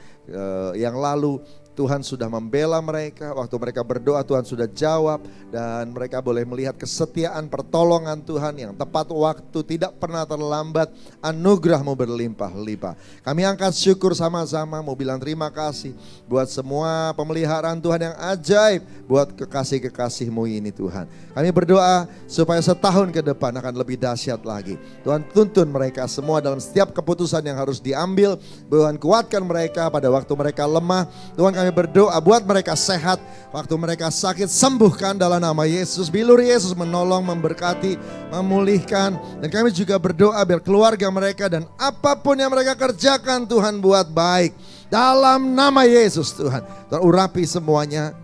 yang lalu Tuhan sudah membela mereka, waktu mereka berdoa Tuhan sudah jawab, dan mereka boleh melihat kesetiaan pertolongan Tuhan yang tepat waktu, tidak pernah terlambat, anugerah-Mu berlimpah-limpah. Kami angkat syukur sama-sama, mau bilang terima kasih buat semua pemeliharaan Tuhan yang ajaib, buat kekasih-kekasih-Mu ini Tuhan. Kami berdoa supaya setahun ke depan akan lebih dahsyat lagi. Tuhan tuntun mereka semua dalam setiap keputusan yang harus diambil, Tuhan kuatkan mereka pada waktu mereka lemah. Tuhan kami kami berdoa buat mereka sehat, waktu mereka sakit sembuhkan dalam nama Yesus. Bilur Yesus menolong, memberkati, memulihkan. Dan kami juga berdoa biar keluarga mereka dan apapun yang mereka kerjakan Tuhan buat baik. Dalam nama Yesus Tuhan. Tuhan urapi semuanya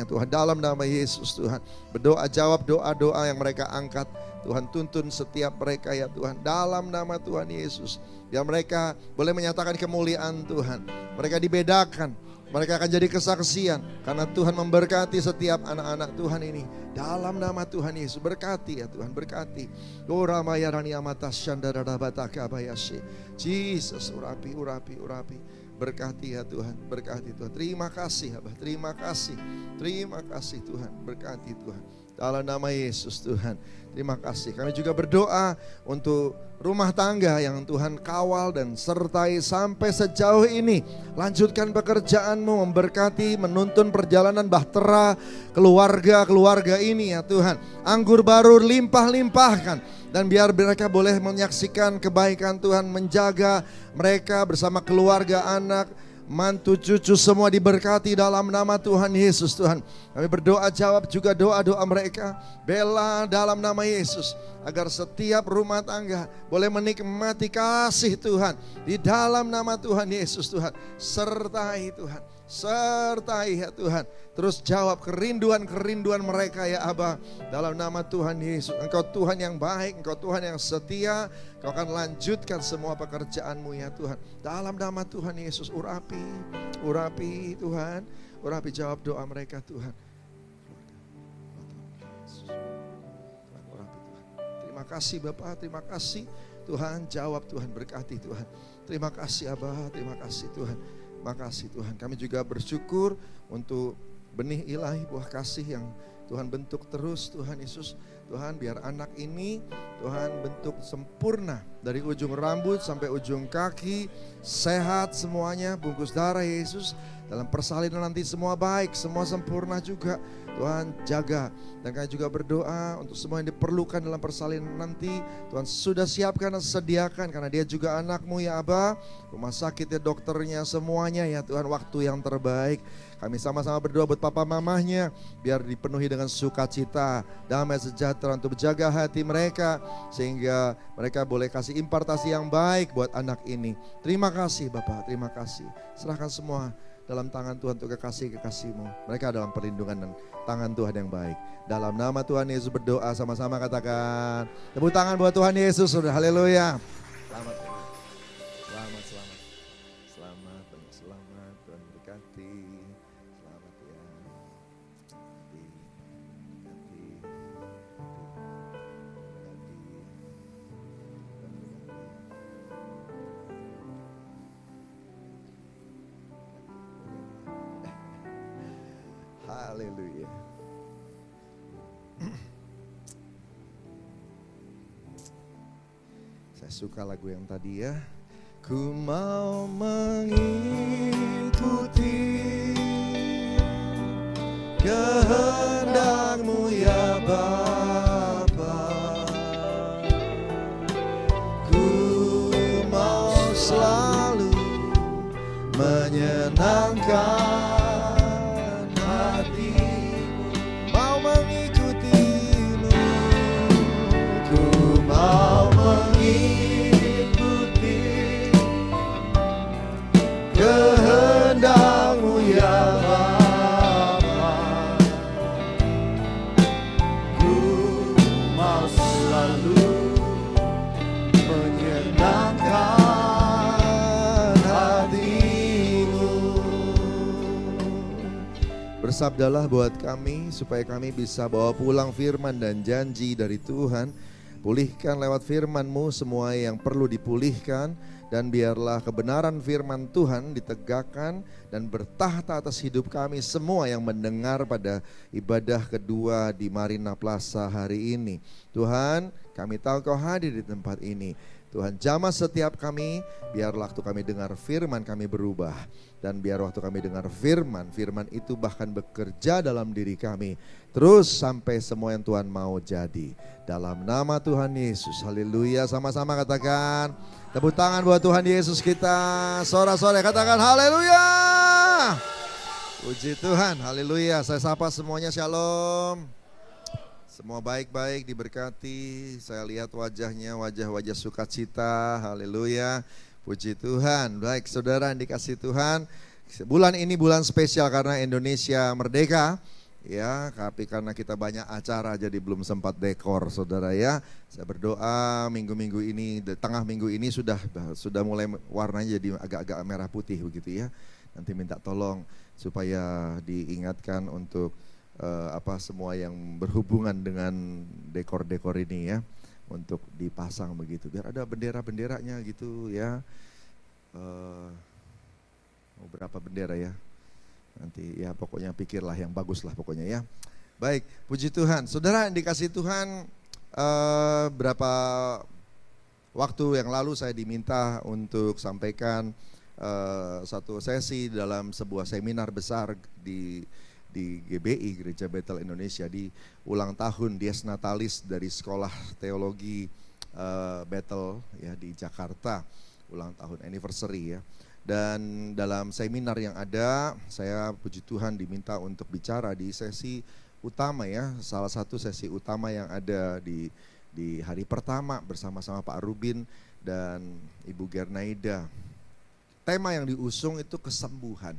Tuhan. Dalam nama Yesus Tuhan. Berdoa, jawab doa-doa yang mereka angkat. Tuhan tuntun setiap mereka ya Tuhan. Dalam nama Tuhan Yesus. Biar mereka boleh menyatakan kemuliaan Tuhan. Mereka dibedakan. Mereka akan jadi kesaksian. Karena Tuhan memberkati setiap anak-anak Tuhan ini. Dalam nama Tuhan Yesus. Berkati ya Tuhan, berkati. Jesus, urapi. Berkati ya Tuhan, berkati Tuhan. Terima kasih Abah, terima kasih Tuhan, berkati Tuhan. Dalam nama Yesus Tuhan, terima kasih. Kami juga berdoa untuk rumah tangga yang Tuhan kawal dan sertai sampai sejauh ini. Lanjutkan pekerjaan-Mu, memberkati, menuntun perjalanan bahtera keluarga ini ya Tuhan. Anggur baru limpah-limpahkan. Dan biar mereka boleh menyaksikan kebaikan Tuhan, menjaga mereka bersama keluarga, anak, mantu, cucu semua diberkati dalam nama Tuhan Yesus Tuhan. Kami berdoa, jawab juga doa-doa mereka. Bela dalam nama Yesus. Agar setiap rumah tangga boleh menikmati kasih Tuhan. Di dalam nama Tuhan Yesus Tuhan. Sertai Tuhan. Sertai ya Tuhan. Terus jawab kerinduan mereka ya Abah. Dalam nama Tuhan Yesus. Engkau Tuhan yang baik, Engkau Tuhan yang setia. Engkau akan lanjutkan semua pekerjaan-Mu ya Tuhan. Dalam nama Tuhan Yesus, urapi Tuhan. Urapi, jawab doa mereka Tuhan. Terima kasih Bapak, terima kasih Tuhan. Jawab Tuhan, berkati Tuhan. Terima kasih Abah, terima kasih Tuhan. Makasih Tuhan, kami juga bersyukur untuk benih ilahi buah kasih yang Tuhan bentuk terus Tuhan Yesus. Tuhan biar anak ini Tuhan bentuk sempurna dari ujung rambut sampai ujung kaki. Sehat semuanya, bungkus darah Yesus. Dalam persalinan nanti semua baik, semua sempurna juga. Tuhan jaga. Dan kami juga berdoa untuk semua yang diperlukan dalam persalinan nanti. Tuhan sudah siapkan dan sediakan karena dia juga anak-Mu ya Abah. Rumah sakitnya, dokternya, semuanya ya Tuhan, waktu yang terbaik. Kami sama-sama berdoa buat papa mamahnya. Biar dipenuhi dengan sukacita, damai sejahtera untuk menjaga hati mereka. Sehingga mereka boleh kasih impartasi yang baik buat anak ini. Terima kasih Bapak, terima kasih. Serahkan semua dalam tangan Tuhan untuk kekasih-Mu. Mereka dalam perlindungan dan tangan Tuhan yang baik. Dalam nama Tuhan Yesus berdoa, sama-sama katakan. Tepuk tangan buat Tuhan Yesus. Haleluya. Selamat. Selamat. Tuhan berkati. Selamat ya. Haleluya. Saya suka lagu yang tadi ya. Ku mau mengikuti kehendak-Mu ya Bapa. Ku mau selalu menyenangkan kehendak-Mu ya Bapa. Ku mau selalu menyenangkan hati-Mu. Bersabdalah buat kami supaya kami bisa bawa pulang firman dan janji dari Tuhan. Pulihkan lewat firman-Mu semua yang perlu dipulihkan. Dan biarlah kebenaran firman Tuhan ditegakkan dan bertahta atas hidup kami semua yang mendengar pada ibadah kedua di Marina Plaza hari ini. Tuhan, kami tahu Kau hadir di tempat ini. Tuhan, jamah setiap kami, biarlah waktu kami dengar firman kami berubah. Dan biar waktu kami dengar firman itu bahkan bekerja dalam diri kami. Terus sampai semua yang Tuhan mau jadi. Dalam nama Tuhan Yesus, haleluya. Sama-sama katakan, tepuk tangan buat Tuhan Yesus kita. Sorak-sorai katakan haleluya. Puji Tuhan, haleluya. Saya sapa semuanya, shalom. Semua baik-baik, diberkati. Saya lihat wajahnya, wajah-wajah sukacita, haleluya. Puji Tuhan. Baik saudara yang dikasih Tuhan, bulan ini bulan spesial karena Indonesia merdeka. Ya, tapi karena kita banyak acara jadi belum sempat dekor saudara ya. Saya berdoa minggu-minggu ini, tengah minggu ini sudah mulai warnanya jadi agak-agak merah putih begitu ya. Nanti minta tolong supaya diingatkan untuk semua yang berhubungan dengan dekor-dekor ini ya, untuk dipasang begitu biar ada bendera-benderanya gitu ya. Berapa bendera ya? Nanti ya pokoknya pikirlah yang bagus lah pokoknya ya. Baik, puji Tuhan. Saudara yang dikasih Tuhan, berapa waktu yang lalu saya diminta untuk sampaikan satu sesi dalam sebuah seminar besar di GBI, Gereja Bethel Indonesia, di ulang tahun Dies Natalis dari Sekolah Teologi Bethel ya di Jakarta, ulang tahun anniversary ya. Dan dalam seminar yang ada, saya puji Tuhan diminta untuk bicara di sesi utama ya, salah satu sesi utama yang ada di hari pertama bersama-sama Pak Rubin dan Ibu Gernaida. Tema yang diusung itu kesembuhan.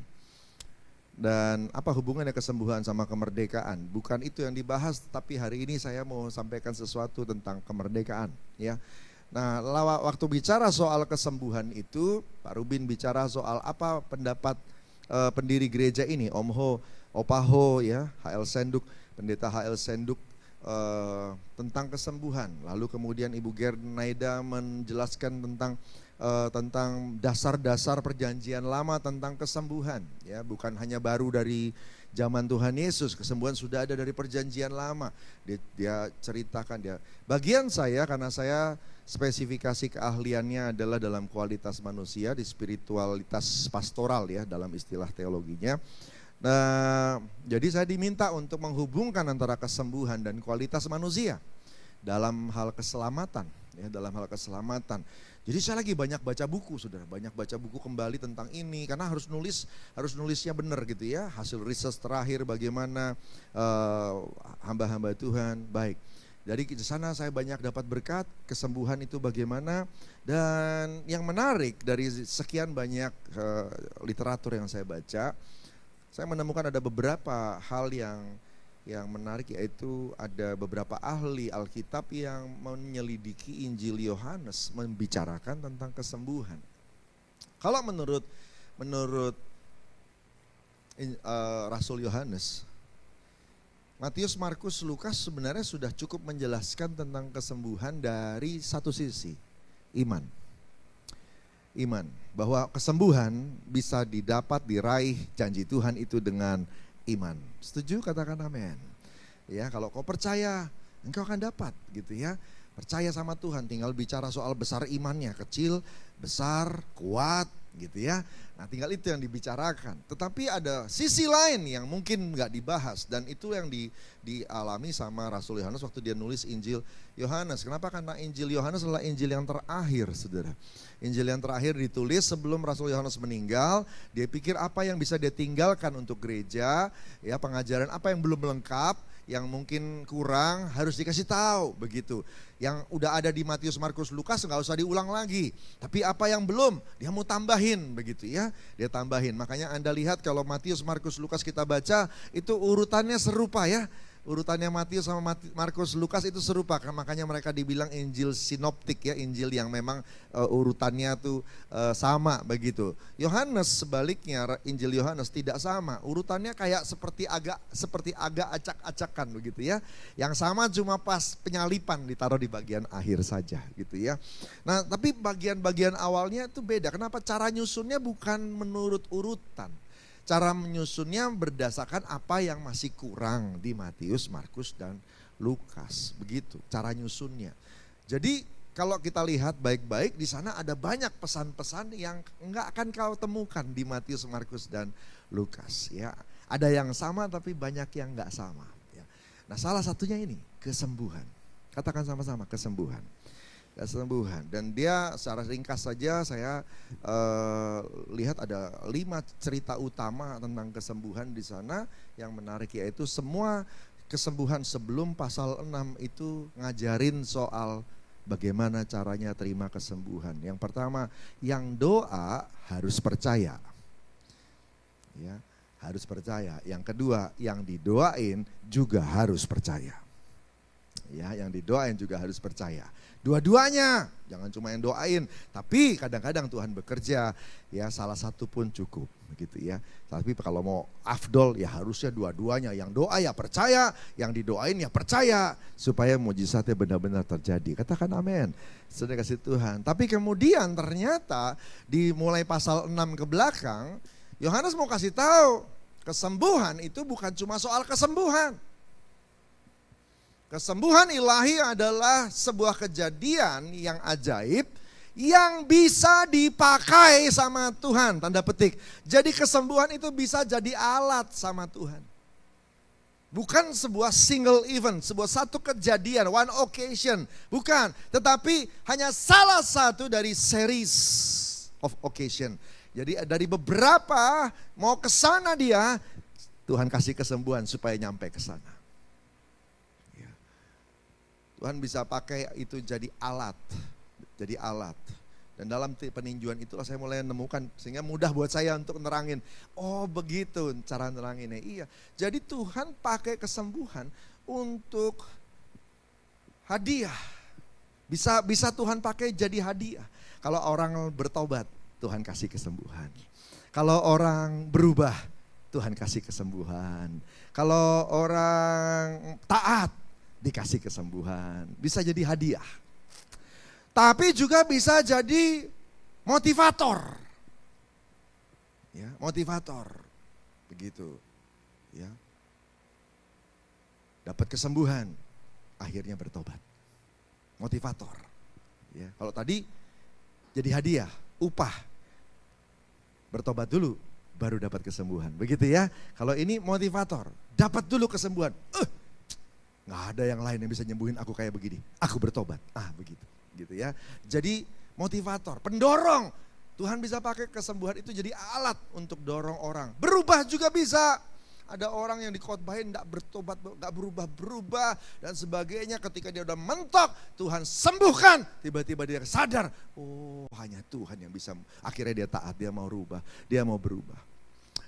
Dan apa hubungannya kesembuhan sama kemerdekaan? Bukan itu yang dibahas, tapi hari ini saya mau sampaikan sesuatu tentang kemerdekaan ya. Nah, waktu bicara soal kesembuhan itu, Pak Rubin bicara soal apa pendapat pendiri gereja ini, Om Ho, Opaho ya, HL Senduk, Pendeta HL Senduk tentang kesembuhan. Lalu kemudian Ibu Gernaida menjelaskan tentang dasar-dasar perjanjian lama tentang kesembuhan ya, bukan hanya baru dari zaman Tuhan Yesus, kesembuhan sudah ada dari perjanjian lama. Dia ceritakan bagian saya, karena saya spesifikasi keahliannya adalah dalam kualitas manusia, di spiritualitas pastoral ya dalam istilah teologinya. Nah, jadi saya diminta untuk menghubungkan antara kesembuhan dan kualitas manusia dalam hal keselamatan ya, dalam hal keselamatan. Jadi saya lagi banyak baca buku, saudara, banyak baca buku kembali tentang ini karena harus nulisnya benar gitu ya. Hasil riset terakhir bagaimana hamba-hamba Tuhan. Baik, jadi di sana saya banyak dapat berkat kesembuhan itu bagaimana. Dan yang menarik dari sekian banyak literatur yang saya baca, saya menemukan ada beberapa hal yang menarik, yaitu ada beberapa ahli Alkitab yang menyelidiki Injil Yohanes membicarakan tentang kesembuhan. Kalau menurut Rasul Yohanes, Matius, Markus, Lukas sebenarnya sudah cukup menjelaskan tentang kesembuhan dari satu sisi, iman. Bahwa kesembuhan bisa didapat, diraih janji Tuhan itu dengan iman. Setuju? Katakan amin. Ya, kalau kau percaya, engkau akan dapat gitu ya. Percaya sama Tuhan, tinggal bicara soal besar imannya, kecil, besar, kuat gitu ya. Nah, tinggal itu yang dibicarakan. Tetapi ada sisi lain yang mungkin nggak dibahas, dan itu yang dialami sama Rasul Yohanes waktu dia nulis Injil Yohanes. Kenapa? Karena Injil Yohanes adalah Injil yang terakhir, saudara. Injil yang terakhir ditulis sebelum Rasul Yohanes meninggal. Dia pikir apa yang bisa dia tinggalkan untuk gereja, ya, pengajaran apa yang belum lengkap, yang mungkin kurang harus dikasih tahu begitu. Yang udah ada di Matius, Markus, Lukas nggak usah diulang lagi. Tapi apa yang belum, dia mau tambahin begitu ya. Dia tambahin. Makanya Anda lihat kalau Matius, Markus, Lukas kita baca itu urutannya serupa ya. Urutannya Matius sama Markus, Lukas itu serupa, makanya mereka dibilang Injil sinoptik ya, Injil yang memang urutannya tuh sama begitu. Yohanes sebaliknya, Injil Yohanes tidak sama, urutannya kayak seperti agak acak-acakan begitu ya. Yang sama cuma pas penyalipan ditaruh di bagian akhir saja gitu ya. Nah, tapi bagian-bagian awalnya itu beda. Kenapa? Cara nyusunnya bukan menurut urutan. Cara menyusunnya berdasarkan apa yang masih kurang di Matius, Markus, dan Lukas. Begitu cara nyusunnya. Jadi kalau kita lihat baik-baik di sana ada banyak pesan-pesan yang enggak akan kau temukan di Matius, Markus, dan Lukas. Ya, ada yang sama tapi banyak yang enggak sama. Ya. Nah, salah satunya ini kesembuhan. Katakan sama-sama, kesembuhan. Kesembuhan. Dan dia secara ringkas saja saya lihat ada 5 cerita utama tentang kesembuhan di sana yang menarik, yaitu semua kesembuhan sebelum pasal 6 itu ngajarin soal bagaimana caranya terima kesembuhan. Yang pertama, yang doa harus percaya. Ya, harus percaya. Yang kedua, yang didoain juga harus percaya. Ya, yang didoain juga harus percaya. Dua-duanya, jangan cuma yang doain, tapi kadang-kadang Tuhan bekerja, ya salah satu pun cukup, begitu ya. Tapi kalau mau afdol ya harusnya dua-duanya, yang doa ya percaya, yang didoain ya percaya, supaya mujizatnya benar-benar terjadi. Katakan amin. Sudah kasih Tuhan. Tapi kemudian ternyata di mulai pasal 6 ke belakang, Yohanes mau kasih tahu, kesembuhan itu bukan cuma soal kesembuhan. Kesembuhan ilahi adalah sebuah kejadian yang ajaib yang bisa dipakai sama Tuhan, tanda petik. Jadi kesembuhan itu bisa jadi alat sama Tuhan. Bukan sebuah single event, sebuah satu kejadian, one occasion. Bukan, tetapi hanya salah satu dari series of occasion. Jadi dari beberapa mau ke sana dia, Tuhan kasih kesembuhan supaya nyampe ke sana. Tuhan bisa pakai itu jadi alat. Jadi alat. Dan dalam peninjauan itulah saya mulai menemukan, sehingga mudah buat saya untuk nerangin. Oh begitu cara neranginnya. Iya. Jadi Tuhan pakai kesembuhan untuk hadiah. Bisa Tuhan pakai jadi hadiah. Kalau orang bertobat, Tuhan kasih kesembuhan. Kalau orang berubah, Tuhan kasih kesembuhan. Kalau orang taat, dikasih kesembuhan. Bisa jadi hadiah. Tapi juga bisa jadi motivator. Ya, motivator. Begitu. Ya. Dapat kesembuhan, akhirnya bertobat. Motivator. Ya, kalau tadi jadi hadiah, upah. Bertobat dulu baru dapat kesembuhan. Begitu ya. Kalau ini motivator, dapat dulu kesembuhan. Nggak ada yang lain yang bisa nyembuhin aku kayak begini. Aku bertobat. Begitu. Gitu ya. Jadi motivator, pendorong. Tuhan bisa pakai kesembuhan itu jadi alat untuk dorong orang. Berubah juga bisa. Ada orang yang dikhotbahin enggak bertobat, enggak berubah-berubah dan sebagainya. Ketika dia udah mentok, Tuhan sembuhkan. Tiba-tiba dia sadar, oh hanya Tuhan yang bisa. Akhirnya dia taat, dia mau rubah, dia mau berubah.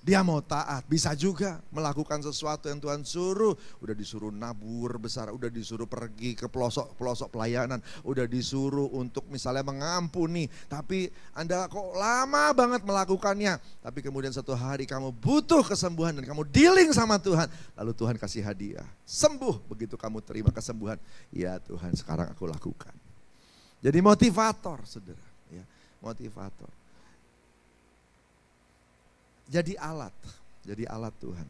Dia mau taat, bisa juga melakukan sesuatu yang Tuhan suruh. Udah disuruh nabur besar, udah disuruh pergi ke pelosok-pelosok pelayanan. Udah disuruh untuk misalnya mengampuni. Tapi Anda kok lama banget melakukannya. Tapi kemudian satu hari kamu butuh kesembuhan dan kamu dealing sama Tuhan. Lalu Tuhan kasih hadiah, sembuh begitu kamu terima kesembuhan. Ya Tuhan sekarang aku lakukan. Jadi motivator saudara, ya, motivator. Jadi alat Tuhan.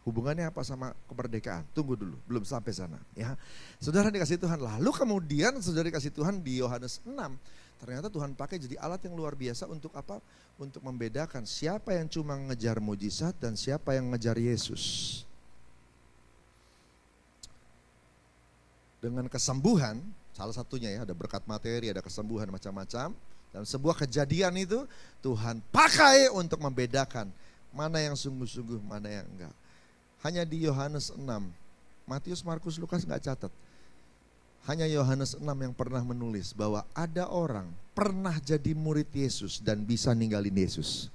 Hubungannya apa sama kemerdekaan? Tunggu dulu, belum sampai sana. Ya, saudara dikasih Tuhan. Lalu kemudian saudara dikasih Tuhan di Yohanes 6. Ternyata Tuhan pakai jadi alat yang luar biasa untuk apa? Untuk membedakan siapa yang cuma ngejar mujizat dan siapa yang ngejar Yesus. Dengan kesembuhan, salah satunya ya, ada berkat materi, ada kesembuhan macam-macam. Dan sebuah kejadian itu Tuhan pakai untuk membedakan mana yang sungguh-sungguh, mana yang enggak. Hanya di Yohanes 6, Matius, Markus, Lukas enggak catat. Hanya Yohanes 6 yang pernah menulis bahwa ada orang pernah jadi murid Yesus dan bisa ninggalin Yesus.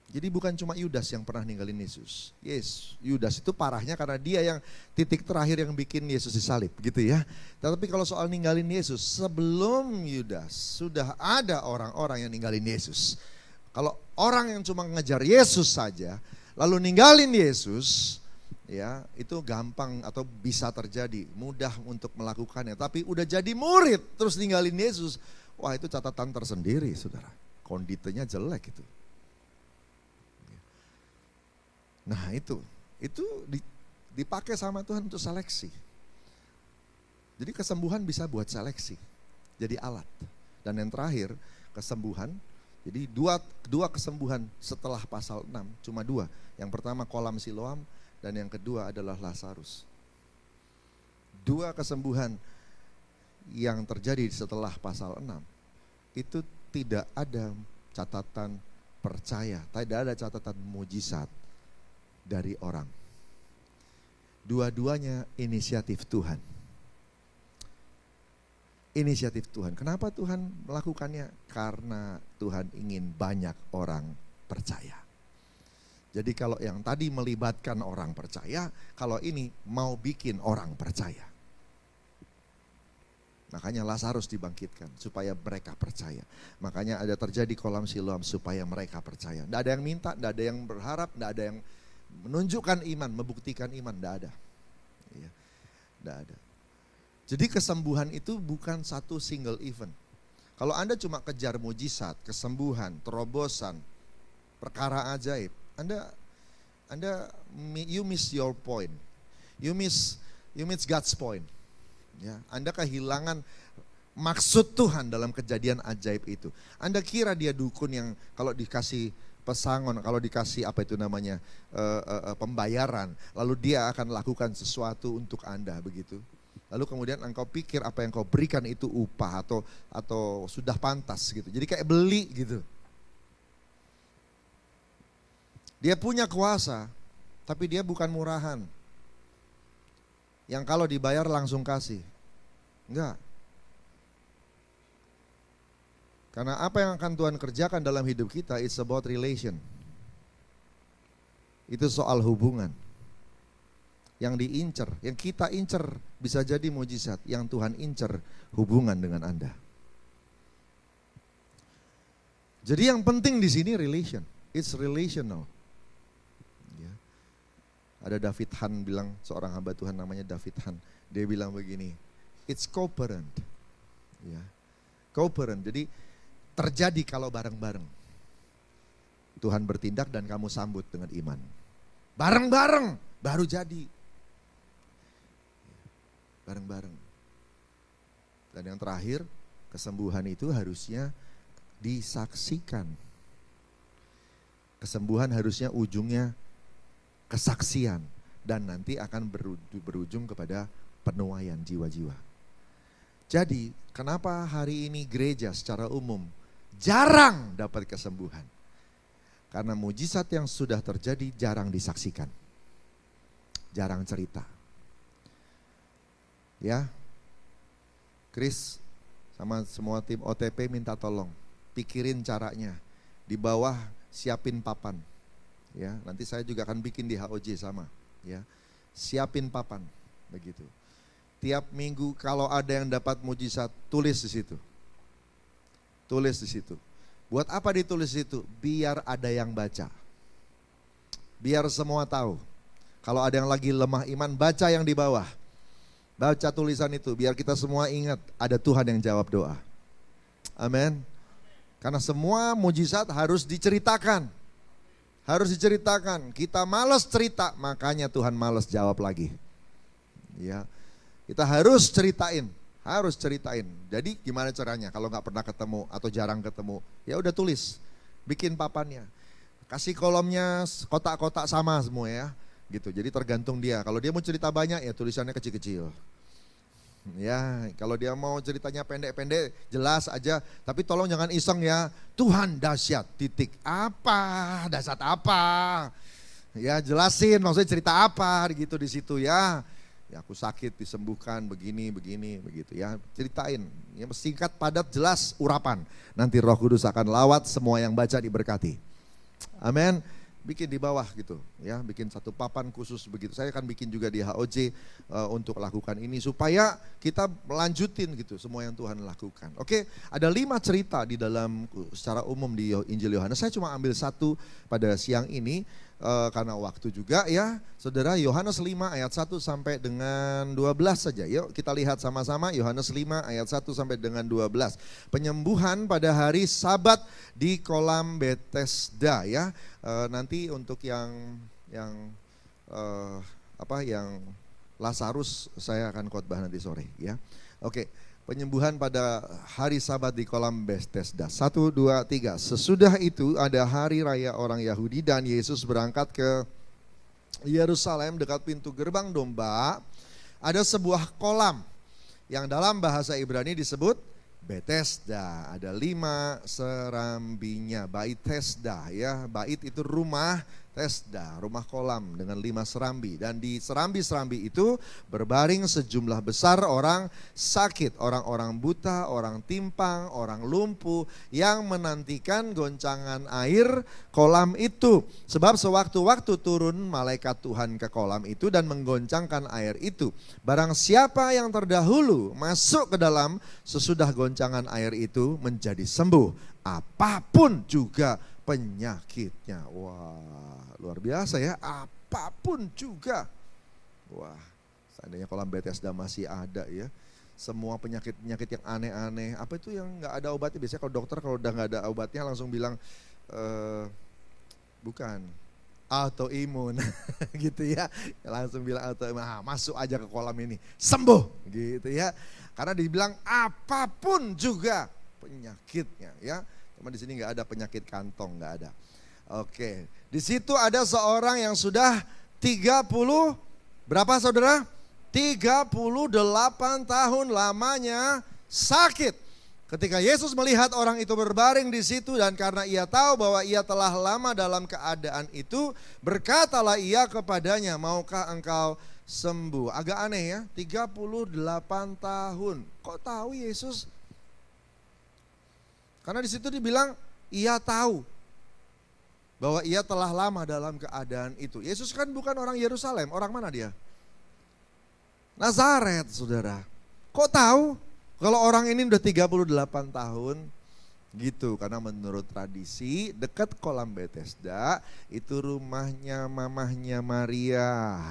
Jadi bukan cuma Yudas yang pernah ninggalin Yesus. Yes, Yudas itu parahnya karena dia yang titik terakhir yang bikin Yesus disalib gitu ya. Tapi kalau soal ninggalin Yesus, sebelum Yudas sudah ada orang-orang yang ninggalin Yesus. Kalau orang yang cuma ngejar Yesus saja, lalu ninggalin Yesus, ya itu gampang atau bisa terjadi, mudah untuk melakukannya. Tapi udah jadi murid terus ninggalin Yesus, wah itu catatan tersendiri saudara. Konditenya jelek itu. Nah itu dipakai sama Tuhan untuk seleksi. Jadi kesembuhan bisa buat seleksi, jadi alat. Dan yang terakhir kesembuhan, jadi dua kesembuhan setelah pasal 6, cuma 2. Yang pertama kolam Siloam dan yang kedua adalah Lazarus. 2 kesembuhan yang terjadi setelah pasal 6 itu tidak ada catatan percaya, tidak ada catatan mujizat dari orang. Dua-duanya inisiatif Tuhan. Inisiatif Tuhan. Kenapa Tuhan melakukannya? Karena Tuhan ingin banyak orang percaya. Jadi kalau yang tadi melibatkan orang percaya, kalau ini mau bikin orang percaya. Makanya Lazarus dibangkitkan supaya mereka percaya. Makanya ada terjadi kolam Siloam supaya mereka percaya. Tidak ada yang minta, tidak ada yang berharap, tidak ada yang menunjukkan iman, membuktikan iman, tidak ada. Ya, tidak ada. Jadi kesembuhan itu bukan satu single event. Kalau Anda cuma kejar mujizat, kesembuhan, terobosan, perkara ajaib, you miss your point. You miss God's point. Ya, Anda kehilangan maksud Tuhan dalam kejadian ajaib itu. Anda kira dia dukun yang kalau dikasih pesangon, kalau dikasih apa itu namanya pembayaran, lalu dia akan lakukan sesuatu untuk Anda begitu. Lalu kemudian engkau pikir apa yang kau berikan itu upah atau sudah pantas gitu. Jadi kayak beli gitu. Dia punya kuasa, tapi dia bukan murahan. Yang kalau dibayar langsung kasih. Enggak. Karena apa yang akan Tuhan kerjakan dalam hidup kita, it's about relation. Itu soal hubungan. Yang diincer, yang kita incer bisa jadi mujizat. Yang Tuhan incer hubungan dengan Anda. Jadi yang penting di sini relation. It's relational. Ya. Ada David Han bilang, seorang hamba Tuhan namanya David Han. Dia bilang begini, it's co-parent. Ya. Co-parent, jadi terjadi kalau bareng-bareng. Tuhan bertindak dan kamu sambut dengan iman. Bareng-bareng baru jadi. Bareng-bareng. Dan yang terakhir, kesembuhan itu harusnya disaksikan. Kesembuhan harusnya ujungnya kesaksian. Dan nanti akan berujung kepada penuaian jiwa-jiwa. Jadi kenapa hari ini gereja secara umum jarang dapat kesembuhan? Karena mujizat yang sudah terjadi jarang disaksikan. Jarang cerita. Ya, Chris sama semua tim OTP minta tolong pikirin caranya. Di bawah siapin papan. Ya, nanti saya juga akan bikin di HOJ sama. Ya, siapin papan, begitu. Tiap minggu kalau ada yang dapat mujizat, tulis di situ. Tulis di situ. Buat apa ditulis itu? Biar ada yang baca. Biar semua tahu. Kalau ada yang lagi lemah iman, baca yang di bawah. Baca tulisan itu, biar kita semua ingat ada Tuhan yang jawab doa. Amin. Karena semua mujizat harus diceritakan. Harus diceritakan. Kita malas cerita, makanya Tuhan malas jawab lagi. Ya, kita harus ceritain. Harus ceritain. Jadi gimana caranya kalau nggak pernah ketemu atau jarang ketemu? Ya udah tulis, bikin papannya. Kasih kolomnya kotak-kotak sama semua ya. Gitu. Jadi tergantung dia. Kalau dia mau cerita banyak ya tulisannya kecil-kecil. Ya, kalau dia mau ceritanya pendek-pendek jelas aja, tapi tolong jangan iseng ya. Tuhan dahsyat titik. Apa? Dahsyat apa? Ya, jelasin maksudnya cerita apa gitu di situ ya. Ya aku sakit disembuhkan begini begitu ya. Ceritain. Ya singkat, padat, jelas, urapan. Nanti Roh Kudus akan lawat, semua yang baca diberkati. Amin. Bikin di bawah gitu ya, bikin satu papan khusus begitu. Saya akan bikin juga di HOJ untuk lakukan ini supaya kita melanjutin gitu semua yang Tuhan lakukan. Oke, ada 5 cerita di dalam secara umum di Injil Yohanes. Saya cuma ambil satu pada siang ini karena waktu juga ya. Saudara, Yohanes 5 ayat 1 sampai dengan 12 saja. Yuk kita lihat sama-sama Yohanes 5 ayat 1 sampai dengan 12. Penyembuhan pada hari Sabat di kolam Bethesda ya. Nanti untuk yang Lazarus saya akan khotbah nanti sore ya. Oke, penyembuhan pada hari Sabat di kolam Bethesda. 1, 2, 3. Sesudah itu ada hari raya orang Yahudi dan Yesus berangkat ke Yerusalem dekat pintu gerbang domba. Ada sebuah kolam yang dalam bahasa Ibrani disebut Bethesda. Ada 5 serambinya, Bait Tesda ya. Bait itu rumah, Tesda, rumah kolam dengan 5 serambi. Dan di serambi-serambi itu berbaring sejumlah besar orang sakit, orang-orang buta, orang timpang, orang lumpuh yang menantikan goncangan air kolam itu. Sebab sewaktu-waktu turun malaikat Tuhan ke kolam itu dan menggoncangkan air itu. Barang siapa yang terdahulu masuk ke dalam sesudah goncangan air itu menjadi sembuh, apapun juga penyakitnya. Wah, luar biasa ya, apapun juga. Wah, seandainya kolam Bethesda masih ada ya, semua penyakit-penyakit yang aneh-aneh, apa itu yang nggak ada obatnya, biasanya kalau dokter kalau udah nggak ada obatnya langsung bilang bukan autoimun gitu ya, langsung bilang autoimun, masuk aja ke kolam ini sembuh gitu ya, karena dibilang apapun juga penyakitnya ya. Cuma di sini nggak ada penyakit kantong, nggak ada. Oke, di situ ada seorang yang sudah 30 berapa saudara? 38 tahun lamanya sakit. Ketika Yesus melihat orang itu berbaring di situ dan karena ia tahu bahwa ia telah lama dalam keadaan itu, berkatalah ia kepadanya, maukah engkau sembuh? Agak aneh ya, 38 tahun. Kok tahu Yesus? Karena di situ dibilang ia tahu bahwa ia telah lama dalam keadaan itu. Yesus kan bukan orang Yerusalem, orang mana dia? Nazaret, saudara. Kok tahu kalau orang ini udah 38 tahun? Gitu, karena menurut tradisi dekat kolam Bethesda itu rumahnya mamahnya Maria.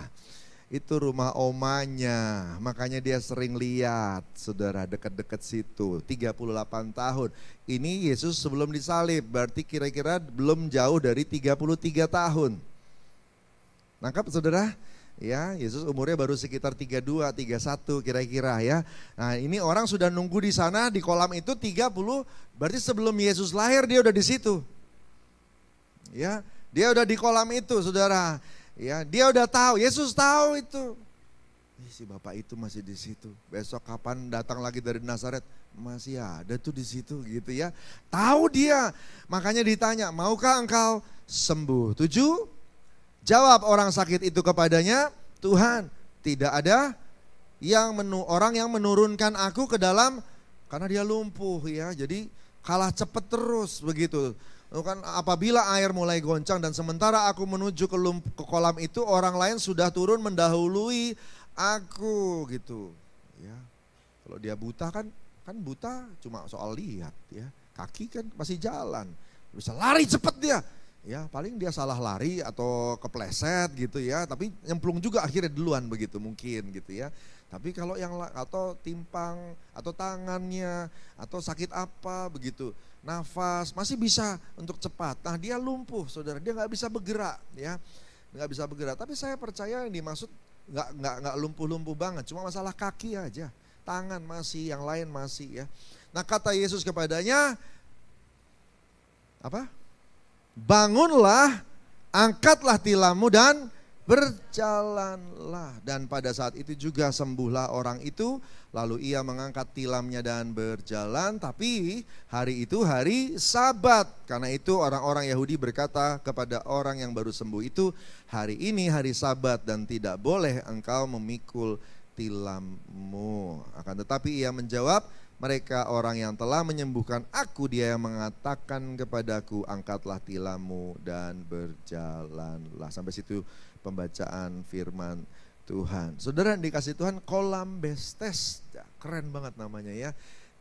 Itu rumah omanya, makanya dia sering lihat saudara dekat-dekat situ, 38 tahun. Ini Yesus sebelum disalib, berarti kira-kira belum jauh dari 33 tahun. Nangkap saudara? Ya, Yesus umurnya baru sekitar 32, 31 kira-kira ya. Nah ini orang sudah nunggu di sana di kolam itu 30, berarti sebelum Yesus lahir dia udah di situ. Ya, dia udah di kolam itu saudara. Ya, dia udah tahu, Yesus tahu itu. Si bapak itu masih di situ. Besok kapan datang lagi dari Nazaret, masih ada tuh di situ gitu ya. Tahu dia. Makanya ditanya, maukah engkau sembuh? 7. Jawab orang sakit itu kepadanya, Tuhan, tidak ada orang yang menurunkan aku ke dalam, karena dia lumpuh ya. Jadi kalah cepet terus begitu. Kan apabila air mulai goncang dan sementara aku menuju ke kolam itu, orang lain sudah turun mendahului aku gitu. Ya, kalau dia buta kan buta cuma soal lihat ya, kaki kan masih jalan, bisa lari cepet dia. Ya paling dia salah lari atau kepleset gitu ya, tapi nyemplung juga akhirnya duluan begitu mungkin gitu ya. Tapi kalau yang atau timpang atau tangannya atau sakit apa begitu, nafas masih bisa untuk cepat. Nah dia lumpuh saudara, dia nggak bisa bergerak ya, nggak bisa bergerak. Tapi saya percaya yang dimaksud nggak lumpuh-lumpuh banget, cuma masalah kaki aja, tangan masih, yang lain masih ya. Nah kata Yesus kepadanya apa? Bangunlah, angkatlah tilammu dan berjalanlah. Dan pada saat itu juga sembuhlah orang itu. Lalu ia mengangkat tilamnya dan berjalan. Tapi hari itu hari Sabat. Karena itu orang-orang Yahudi berkata kepada orang yang baru sembuh itu, hari ini hari Sabat dan tidak boleh engkau memikul tilammu. Akan tetapi ia menjawab, mereka orang yang telah menyembuhkan aku, dia yang mengatakan kepadaku, angkatlah tilammu dan berjalanlah. Sampai situ pembacaan firman Tuhan. Saudara yang dikasih Tuhan, kolam Bethesda, keren banget namanya ya,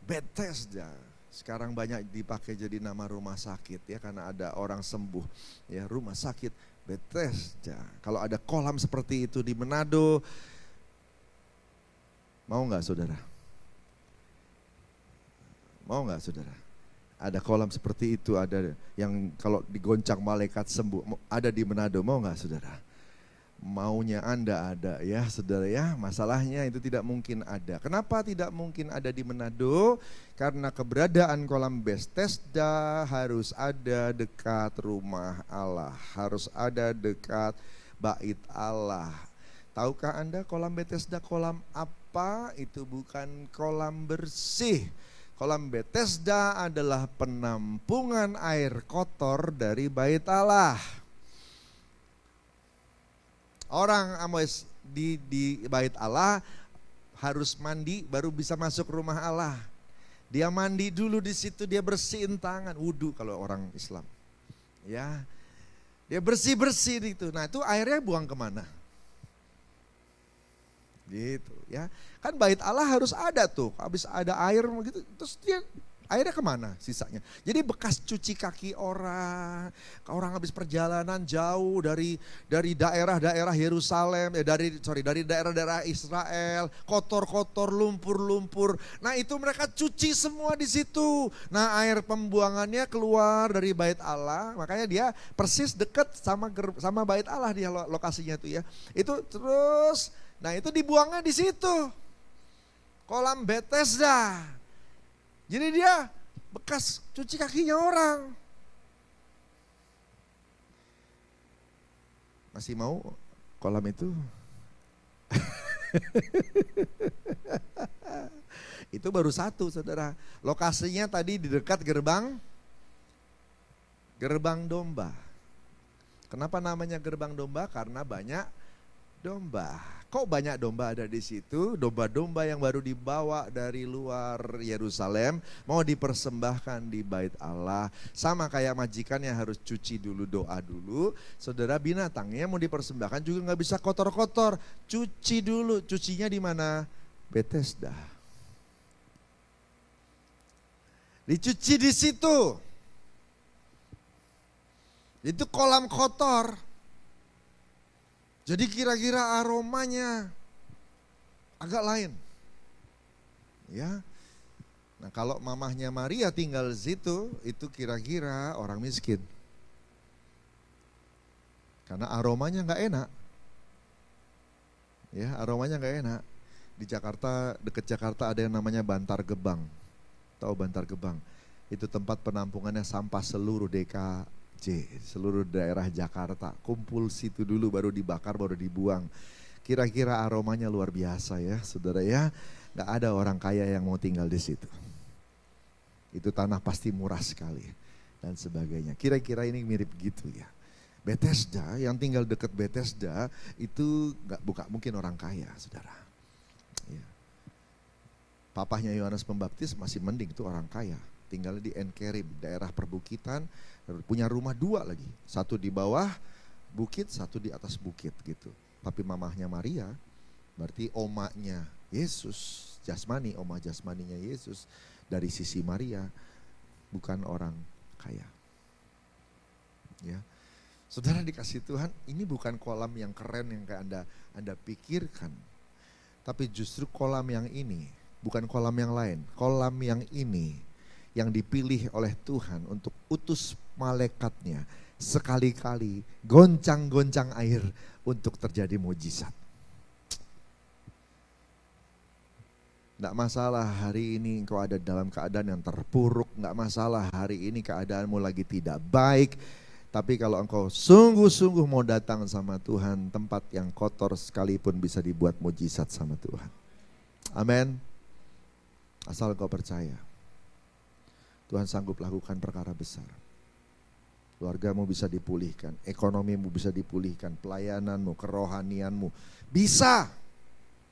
Bethesda. Sekarang banyak dipakai jadi nama rumah sakit ya, karena ada orang sembuh ya, rumah sakit Bethesda. Kalau ada kolam seperti itu di Manado, mau nggak saudara? Mau nggak saudara? Ada kolam seperti itu, ada yang kalau digoncang malaikat sembuh, ada di Manado, mau nggak saudara? Maunya Anda ada ya saudara ya, masalahnya itu tidak mungkin ada. Kenapa tidak mungkin ada di Manado? Karena keberadaan kolam Bethesda harus ada dekat rumah Allah, harus ada dekat bait Allah. Tahukah Anda kolam Bethesda kolam apa? Itu bukan kolam bersih. Kolam Bethesda adalah penampungan air kotor dari bait Allah. Orang di bait Allah harus mandi baru bisa masuk rumah Allah. Dia mandi dulu di situ, dia bersihin tangan, wudu kalau orang Islam. Ya, dia bersih-bersih itu. Nah itu airnya buang kemana? Gitu ya. Kan bait Allah harus ada tuh, habis ada air gitu, terus dia airnya kemana sisanya? Jadi bekas cuci kaki orang habis perjalanan jauh dari daerah-daerah Yerusalem, dari daerah-daerah Israel, kotor-kotor, lumpur-lumpur. Nah itu mereka cuci semua di situ. Nah air pembuangannya keluar dari bait Allah, makanya dia persis dekat sama bait Allah dia lokasinya itu ya. Itu terus, nah itu dibuangnya di situ. Kolam Bethesda. Jadi dia bekas cuci kakinya orang. Masih mau kolam itu? Itu baru satu, saudara. Lokasinya tadi di dekat gerbang domba. Kenapa namanya gerbang domba? Karena banyak domba. Kok banyak domba ada di situ? Domba-domba yang baru dibawa dari luar Yerusalem mau dipersembahkan di bait Allah. Sama kayak majikan yang harus cuci dulu, doa dulu. Saudara, binatangnya mau dipersembahkan juga nggak bisa kotor-kotor. Cuci dulu, cucinya di mana? Bethesda. Dicuci di situ. Itu kolam kotor. Jadi kira-kira aromanya agak lain. Ya. Nah, kalau mamahnya Maria tinggal di situ, itu kira-kira orang miskin. Karena aromanya nggak enak. Ya, aromanya nggak enak. Di Jakarta, dekat Jakarta ada yang namanya Bantar Gebang. Tahu Bantar Gebang? Itu tempat penampungannya sampah seluruh DKJ, seluruh daerah Jakarta. Kumpul situ dulu baru dibakar, baru dibuang. Kira-kira aromanya luar biasa ya, saudara ya. Gak ada orang kaya yang mau tinggal di situ. Itu tanah pasti murah sekali dan sebagainya. Kira-kira ini mirip gitu ya. Bethesda, yang tinggal dekat Bethesda itu bukan mungkin orang kaya, saudara. Ya. Papahnya Yohanes Pembaptis masih mending, itu orang kaya. Tinggalnya di Enkerim, daerah perbukitan, punya rumah 2 lagi. Satu di bawah bukit, satu di atas bukit gitu. Tapi mamahnya Maria, berarti omanya Yesus, jasmani, oma jasmaninya Yesus, dari sisi Maria, bukan orang kaya. Ya, saudara dikasih Tuhan, ini bukan kolam yang keren yang kayak Anda pikirkan. Tapi justru kolam yang ini, bukan kolam yang lain. Kolam yang ini yang dipilih oleh Tuhan untuk utus malaikatnya sekali-kali goncang-goncang air untuk terjadi mujizat. Tidak masalah hari ini engkau ada dalam keadaan yang terpuruk, tidak masalah hari ini keadaanmu lagi tidak baik. Tapi kalau engkau sungguh-sungguh mau datang sama Tuhan, tempat yang kotor sekalipun bisa dibuat mujizat sama Tuhan. Amin. Asal engkau percaya. Tuhan sanggup lakukan perkara besar. Keluargamu bisa dipulihkan, ekonomimu bisa dipulihkan, pelayananmu, kerohanianmu. Bisa.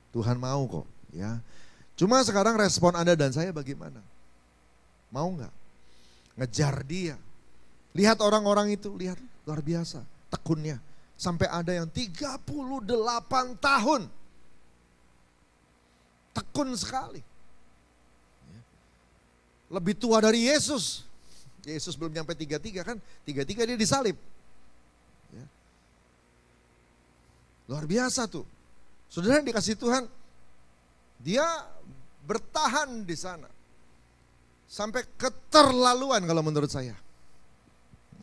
Tuhan mau kok ya. Cuma sekarang respon Anda dan saya bagaimana? Mau gak? Ngejar dia. Lihat orang-orang itu, lihat luar biasa tekunnya. Sampai ada yang 38 tahun. Tekun sekali. Lebih tua dari Yesus. Yesus belum nyampe 33 kan, 33 dia disalib. Ya. Luar biasa tuh. Saudara yang dikasih Tuhan, dia bertahan di sana. Sampai keterlaluan kalau menurut saya.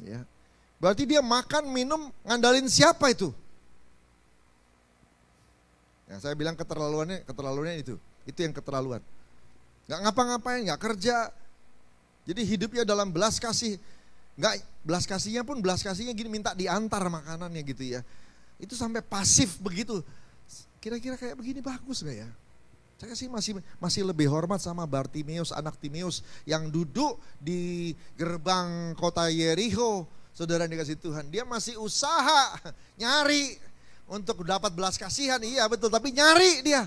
Ya. Berarti dia makan, minum, ngandalin siapa itu? Ya, saya bilang keterlaluannya itu. Itu yang keterlaluan. Gak ngapa-ngapain, gak kerja. Jadi hidupnya dalam belas kasih. Gak belas kasihnya gini minta diantar makanannya gitu ya. Itu sampai pasif begitu. Kira-kira kayak begini bagus gak ya? Saya sih masih lebih hormat sama Bartimeus, anak Timeus yang duduk di gerbang kota Yerikho. Saudara dikasih Tuhan, dia masih usaha nyari untuk dapat belas kasihan. Iya betul, tapi nyari dia.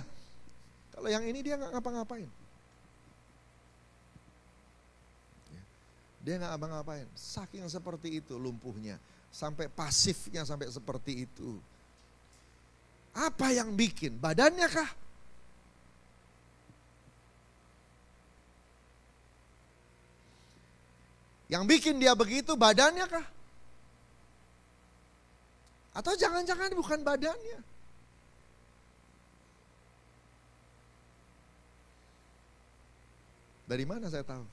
Kalau yang ini dia nggak ngapa-ngapain. Dia nggak ngapa-ngapain. Saking seperti itu lumpuhnya, sampai pasifnya sampai seperti itu. Apa yang bikin? Badannya kah? Yang bikin dia begitu badannya kah? Atau jangan-jangan bukan badannya? Dari mana saya tahu?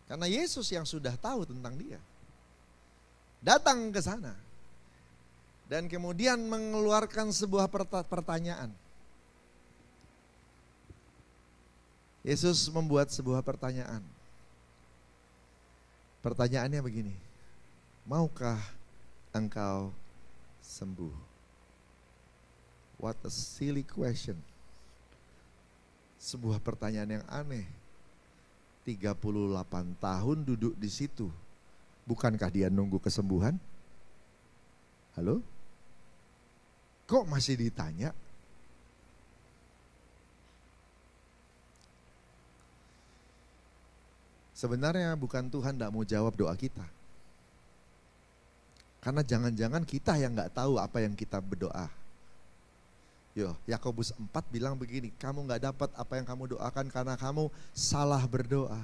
Karena Yesus yang sudah tahu tentang dia. Datang ke sana. Dan kemudian mengeluarkan sebuah pertanyaan. Yesus membuat sebuah pertanyaan. Pertanyaannya begini, maukah engkau sembuh? What a silly question. Sebuah pertanyaan yang aneh. 38 tahun duduk di situ. Bukankah dia nunggu kesembuhan? Halo? Kok masih ditanya? Sebenarnya bukan Tuhan tidak mau jawab doa kita. Karena jangan-jangan kita yang nggak tahu apa yang kita berdoa. Yakobus 4 bilang begini, kamu nggak dapat apa yang kamu doakan karena kamu salah berdoa.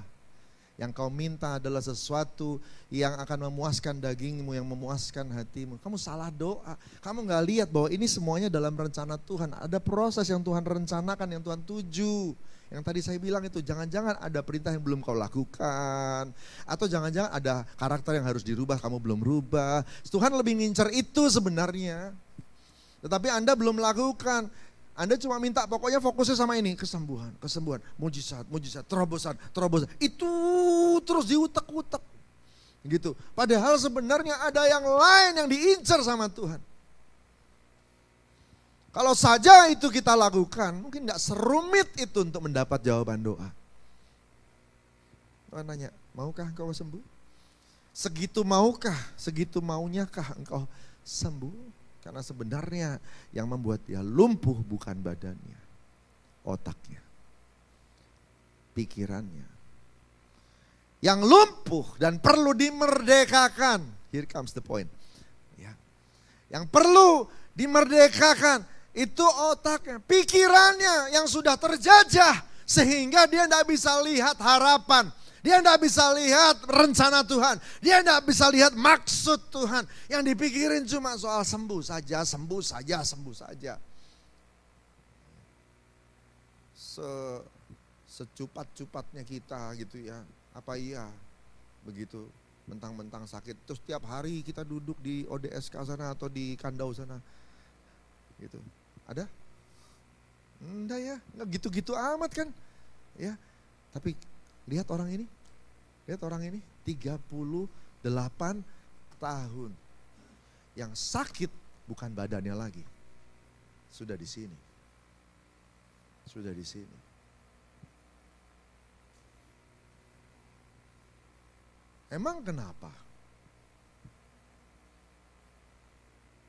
Yang kau minta adalah sesuatu yang akan memuaskan dagingmu, yang memuaskan hatimu. Kamu salah doa. Kamu nggak lihat bahwa ini semuanya dalam rencana Tuhan. Ada proses yang Tuhan rencanakan, yang Tuhan tuju. Yang tadi saya bilang itu, jangan-jangan ada perintah yang belum kau lakukan. Atau jangan-jangan ada karakter yang harus dirubah, kamu belum rubah. Tuhan lebih ngincer itu sebenarnya. Tetapi Anda belum lakukan. Anda cuma minta pokoknya fokusnya sama ini. Kesembuhan, kesembuhan, mujizat, mujizat, terobosan, terobosan. Itu terus diutek-utek. Gitu. Padahal sebenarnya ada yang lain yang diincar sama Tuhan. Kalau saja itu kita lakukan, mungkin gak serumit itu untuk mendapat jawaban doa. Tuhan nanya, maukah engkau sembuh? Segitu maukah, segitu maunyakah engkau sembuh? Karena sebenarnya yang membuat dia lumpuh bukan badannya, otaknya, pikirannya. Yang lumpuh dan perlu dimerdekakan, here comes the point. Ya. Yang perlu dimerdekakan, itu otaknya, pikirannya yang sudah terjajah sehingga dia tidak bisa lihat harapan. Dia tidak bisa lihat rencana Tuhan. Dia tidak bisa lihat maksud Tuhan. Yang dipikirin cuma soal sembuh saja, sembuh saja, sembuh saja. Secupat-cupatnya kita gitu ya. Apa iya begitu mentang-mentang sakit. Terus tiap hari kita duduk di ODSK sana atau di Kandau sana. Gitu. Ada? Enggak ya, enggak gitu-gitu amat kan. Ya. Tapi lihat orang ini. Lihat orang ini 38 tahun. Yang sakit bukan badannya lagi. Sudah di sini. Sudah di sini. Emang kenapa?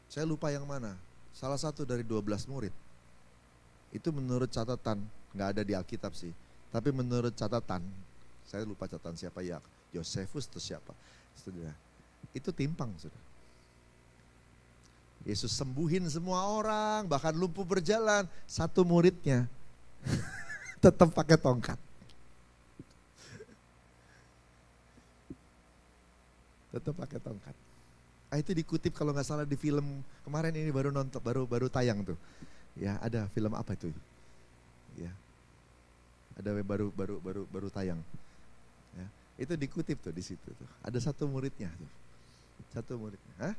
Saya lupa yang mana. Salah satu dari 12 murid. Itu menurut catatan, nggak ada di Alkitab sih. Tapi menurut catatan, saya lupa catatan siapa ya, Yosefus atau siapa. Saudara, itu timpang sudah. Yesus sembuhin semua orang, bahkan lumpuh berjalan. Satu muridnya tetap pakai tongkat. Tetap pakai tongkat. Itu dikutip kalau nggak salah di film kemarin ini baru nonton, baru tayang tuh. Ya ada film apa itu? Ya ada baru tayang. Ya, itu dikutip tuh di situ tuh. Ada satu muridnya tuh. Satu muridnya. Hah?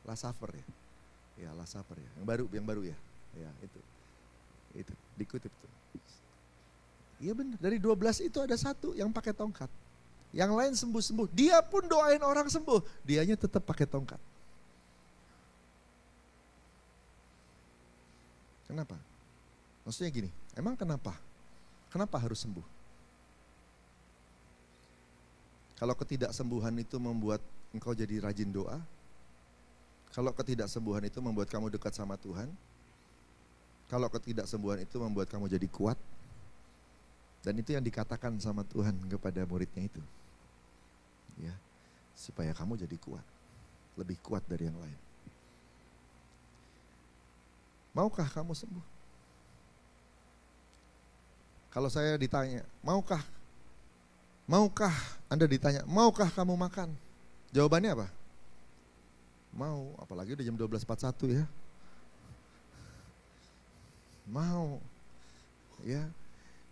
Lasafer ya. Ya Lasafer ya. Yang baru ya. Ya itu dikutip tuh. Iya benar. Dari 12 itu ada satu yang pakai tongkat. Yang lain sembuh-sembuh. Dia pun doain orang sembuh. Dianya tetap pakai tongkat. Kenapa? Maksudnya gini, emang kenapa? Kenapa harus sembuh? Kalau ketidaksembuhan itu membuat engkau jadi rajin doa, kalau ketidaksembuhan itu membuat kamu dekat sama Tuhan, kalau ketidaksembuhan itu membuat kamu jadi kuat, dan itu yang dikatakan sama Tuhan kepada muridnya itu. Ya, supaya kamu jadi kuat, lebih kuat dari yang lain. Maukah kamu sembuh? Kalau saya ditanya, maukah Anda ditanya, maukah kamu makan? Jawabannya apa? Mau, apalagi udah jam 12.41 ya. Mau. Ya.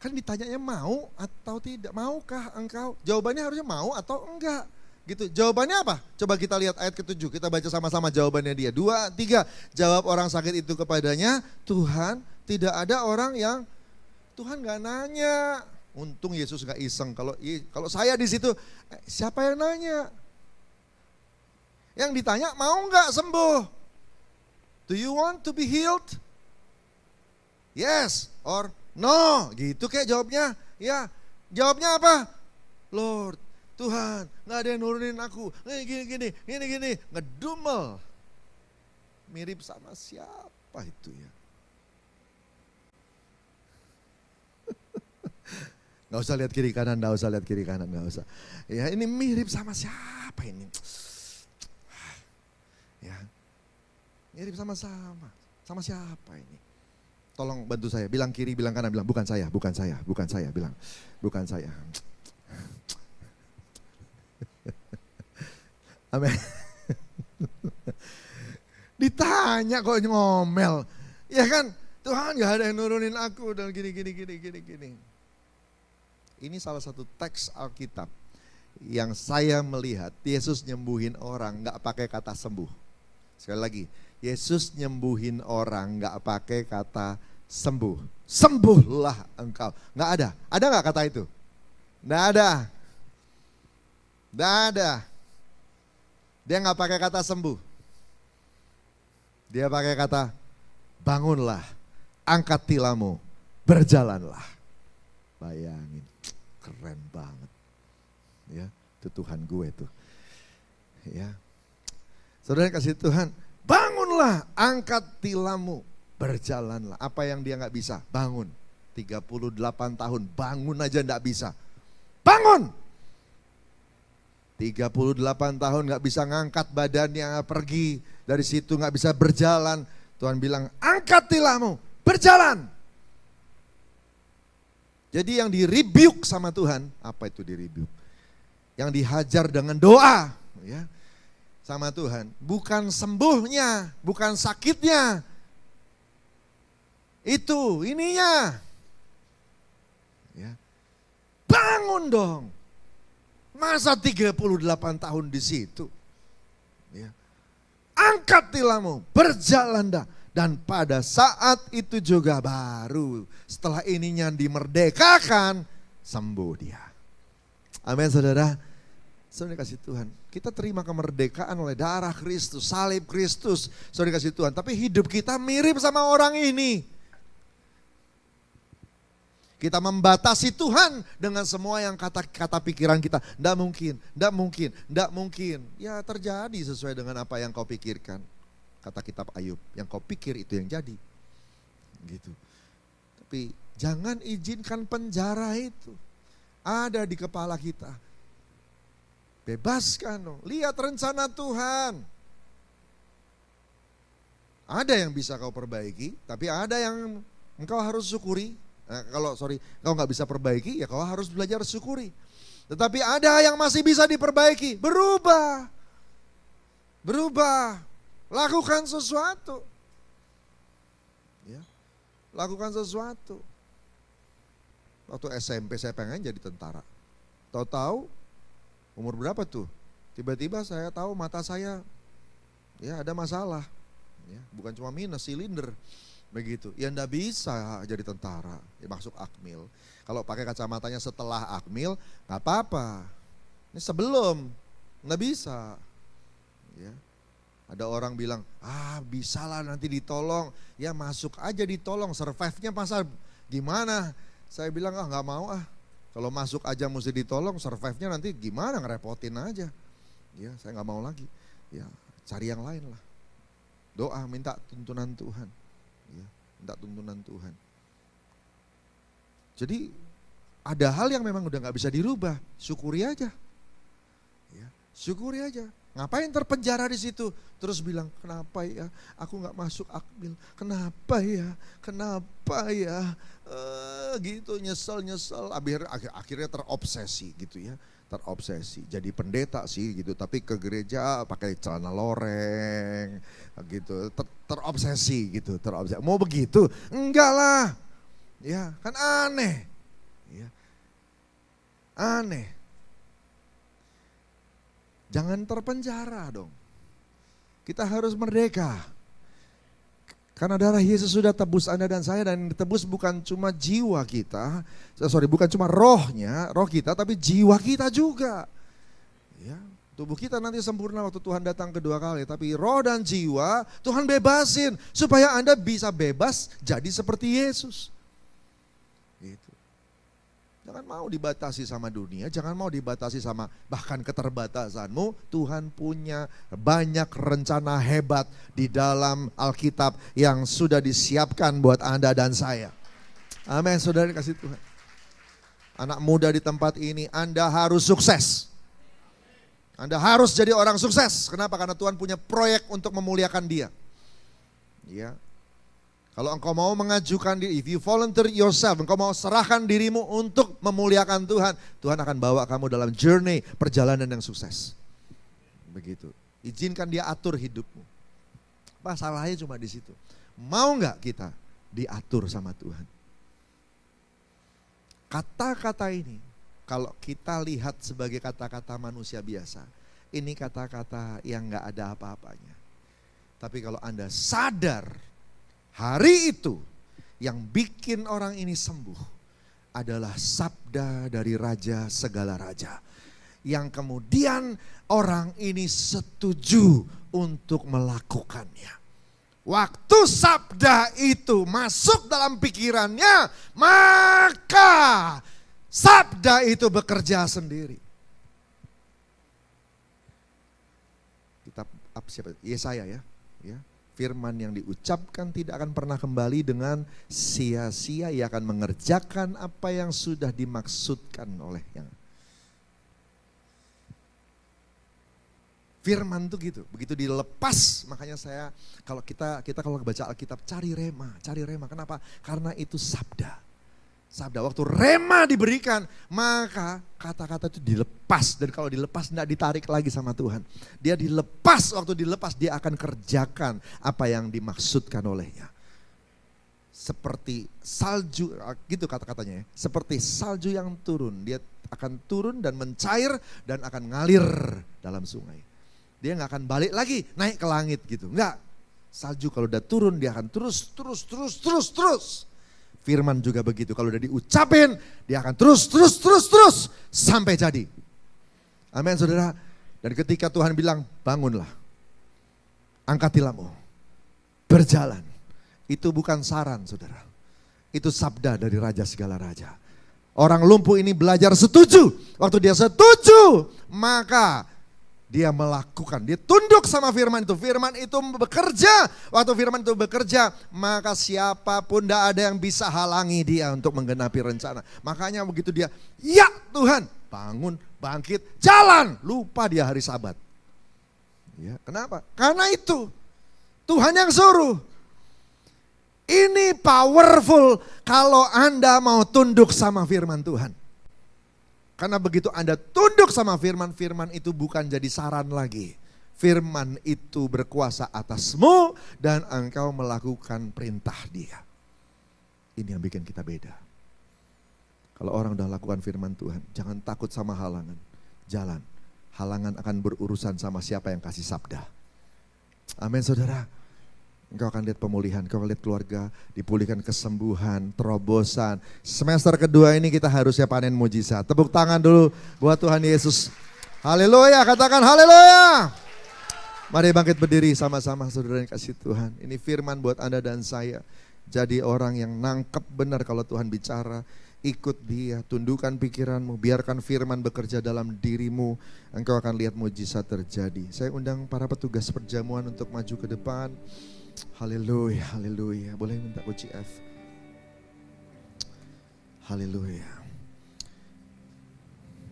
Kan ditanyanya mau atau tidak. Maukah engkau? Jawabannya harusnya mau atau enggak. Gitu. Jawabannya apa? Coba kita lihat ayat ke-7. Kita baca sama-sama jawabannya dia. 2, 3. Jawab orang sakit itu kepadanya, Tuhan, tidak ada orang yang Tuhan gak nanya. Untung Yesus gak iseng. Kalau saya di situ, siapa yang nanya? Yang ditanya, mau gak sembuh? Do you want to be healed? Yes or no? Gitu kayak jawabnya. Ya, jawabnya apa? Lord, Tuhan, gak ada yang nurunin aku. Gini. Ngedumel. Mirip sama siapa itu ya? Gak usah lihat kiri kanan, gak usah. Ya, ini mirip sama siapa ini? Ya, mirip sama-sama. Sama siapa ini? Tolong bantu saya, bilang kiri, bilang kanan, bilang bukan saya, bilang bukan saya. Amin. Ditanya kok ngomel. Ya kan, Tuhan gak ada yang nurunin aku dan gini. Ini salah satu teks Alkitab yang saya melihat Yesus nyembuhin orang gak pakai kata sembuh. Sekali lagi, Yesus nyembuhin orang gak pakai kata sembuh. Sembuhlah engkau. Gak ada. Ada gak kata itu? Gak ada. Dia gak pakai kata sembuh. Dia pakai kata bangunlah, angkat tilammu, berjalanlah. Bayangin, keren banget. Ya, itu Tuhan gue tuh. Ya. Saudara kasih Tuhan, bangunlah, angkat tilammu, berjalanlah. Apa yang dia gak bisa? Bangun. 38 tahun, bangun aja gak bisa. Bangun! 38 tahun gak bisa ngangkat badannya, pergi. Dari situ gak bisa berjalan. Tuhan bilang, angkat tilammu, berjalan. Jadi yang di-rebuke sama Tuhan, apa itu di-rebuke? Yang dihajar dengan doa, ya. Sama Tuhan, bukan sembuhnya, bukan sakitnya. Itu, ininya. Ya. Bangun dong. Masa 38 tahun di situ? Ya. Angkat tilammu, berjalan dah. Dan pada saat itu juga baru setelah ininya dimerdekakan, sembuh dia. Amin saudara. Saudara kasih Tuhan, kita terima kemerdekaan oleh darah Kristus, salib Kristus. Saudara kasih Tuhan, tapi hidup kita mirip sama orang ini. Kita membatasi Tuhan dengan semua yang kata pikiran kita. Tidak mungkin. Ya terjadi sesuai dengan apa yang kau pikirkan. Kata kitab Ayub, yang kau pikir itu yang jadi. Gitu. Tapi jangan izinkan penjara itu ada di kepala kita. Bebaskan, lihat rencana Tuhan. Ada yang bisa kau perbaiki, tapi ada yang engkau harus syukuri. Kau gak bisa perbaiki, ya kau harus belajar syukuri. Tetapi ada yang masih bisa diperbaiki, berubah. Lakukan sesuatu. Ya. Lakukan sesuatu. Waktu SMP saya pengen jadi tentara. Tahu-tahu umur berapa tuh? Tiba-tiba saya tahu mata saya ya ada masalah. Ya, bukan cuma minus, silinder. Begitu. Ya enggak bisa jadi tentara. Ya, masuk Akmil. Kalau pakai kacamatanya setelah Akmil, enggak apa-apa. Ini sebelum, enggak bisa. Ya. Ada orang bilang, bisalah nanti ditolong. Ya masuk aja ditolong, survive-nya masa gimana? Saya bilang, nggak mau. Kalau masuk aja mesti ditolong, survive-nya nanti gimana, ngerepotin aja. Ya saya nggak mau lagi. Ya cari yang lain lah. Doa, minta tuntunan Tuhan. Ya, minta tuntunan Tuhan. Jadi ada hal yang memang udah nggak bisa dirubah, syukuri aja. Ya, syukuri aja. Ngapain terpenjara di situ? Terus bilang, kenapa ya aku nggak masuk akmil? Kenapa ya? Kenapa ya? Gitu nyesel. Akhirnya terobsesi gitu ya. Terobsesi. Jadi pendeta sih gitu, tapi ke gereja pakai celana loreng gitu. Terobsesi gitu, terobsesi. Mau begitu? Enggak lah. Ya, kan aneh. Ya. Aneh. Jangan terpenjara dong. Kita harus merdeka. Karena darah Yesus sudah tebus Anda dan saya, dan ditebus bukan cuma jiwa kita, bukan cuma roh kita, tapi jiwa kita juga. Ya, tubuh kita nanti sempurna waktu Tuhan datang kedua kali, tapi roh dan jiwa Tuhan bebasin supaya Anda bisa bebas jadi seperti Yesus. Gitu. Jangan mau dibatasi sama dunia, jangan mau dibatasi sama bahkan keterbatasanmu. Tuhan punya banyak rencana hebat di dalam Alkitab yang sudah disiapkan buat Anda dan saya. Amin, saudara kasih Tuhan. Anak muda di tempat ini, Anda harus sukses. Anda harus jadi orang sukses. Kenapa? Karena Tuhan punya proyek untuk memuliakan Dia. Ya. Kalau engkau mau mengajukan diri, if you volunteer yourself, engkau mau serahkan dirimu untuk memuliakan Tuhan, Tuhan akan bawa kamu dalam journey, perjalanan yang sukses. Begitu. Izinkan Dia atur hidupmu. Masalahnya cuma di situ. Mau nggak kita diatur sama Tuhan? Kata-kata ini, kalau kita lihat sebagai kata-kata manusia biasa, ini kata-kata yang nggak ada apa-apanya. Tapi kalau Anda sadar, hari itu yang bikin orang ini sembuh adalah sabda dari Raja segala raja. Yang kemudian orang ini setuju untuk melakukannya. Waktu sabda itu masuk dalam pikirannya, maka sabda itu bekerja sendiri. Kitab siapa? Yesaya ya. Firman yang diucapkan tidak akan pernah kembali dengan sia-sia. Ia akan mengerjakan apa yang sudah dimaksudkan olehnya. Firman tuh gitu, begitu dilepas, makanya saya kalau kita kalau baca Alkitab cari rema. Kenapa? Karena itu sabda. Sabda waktu rema diberikan, maka kata-kata itu dilepas, dan kalau dilepas tidak ditarik lagi sama Tuhan. Dia dilepas, waktu dilepas dia akan kerjakan apa yang dimaksudkan olehnya. Seperti salju, gitu kata-katanya ya. Seperti salju yang turun, dia akan turun dan mencair dan akan ngalir dalam sungai. Dia nggak akan balik lagi naik ke langit gitu, enggak. Salju kalau udah turun dia akan terus. Firman juga begitu, kalau udah diucapin dia akan terus sampai jadi. Amin saudara. Dan ketika Tuhan bilang bangunlah, angkatilamu, berjalan. Itu bukan saran saudara, itu sabda dari Raja segala raja. Orang lumpuh ini belajar setuju, waktu dia setuju maka dia melakukan, dia tunduk sama firman itu bekerja. Waktu firman itu bekerja, maka siapapun tidak ada yang bisa halangi dia untuk menggenapi rencana. Makanya begitu dia, ya Tuhan, bangun, bangkit, jalan. Lupa dia hari Sabat. Ya, kenapa? Karena itu Tuhan yang suruh. Ini powerful kalau Anda mau tunduk sama firman Tuhan. Karena begitu Anda tunduk sama firman, firman itu bukan jadi saran lagi. Firman itu berkuasa atasmu dan engkau melakukan perintah Dia. Ini yang bikin kita beda. Kalau orang udah lakukan firman Tuhan, jangan takut sama halangan. Jalan. Halangan akan berurusan sama siapa yang kasih sabda. Amin saudara. Engkau akan lihat pemulihan, engkau akan lihat keluarga dipulihkan, kesembuhan, terobosan. Semester kedua ini kita harusnya panen mujizat. Tepuk tangan dulu buat Tuhan Yesus. Haleluya, katakan haleluya. Mari bangkit berdiri sama-sama saudara yang kasih Tuhan. Ini firman buat Anda dan saya. Jadi orang yang nangkep benar kalau Tuhan bicara. Ikut dia, tundukkan pikiranmu, biarkan firman bekerja dalam dirimu. Engkau akan lihat mujizat terjadi. Saya undang para petugas perjamuan untuk maju ke depan. Haleluya, haleluya. Boleh minta kunci F. Haleluya.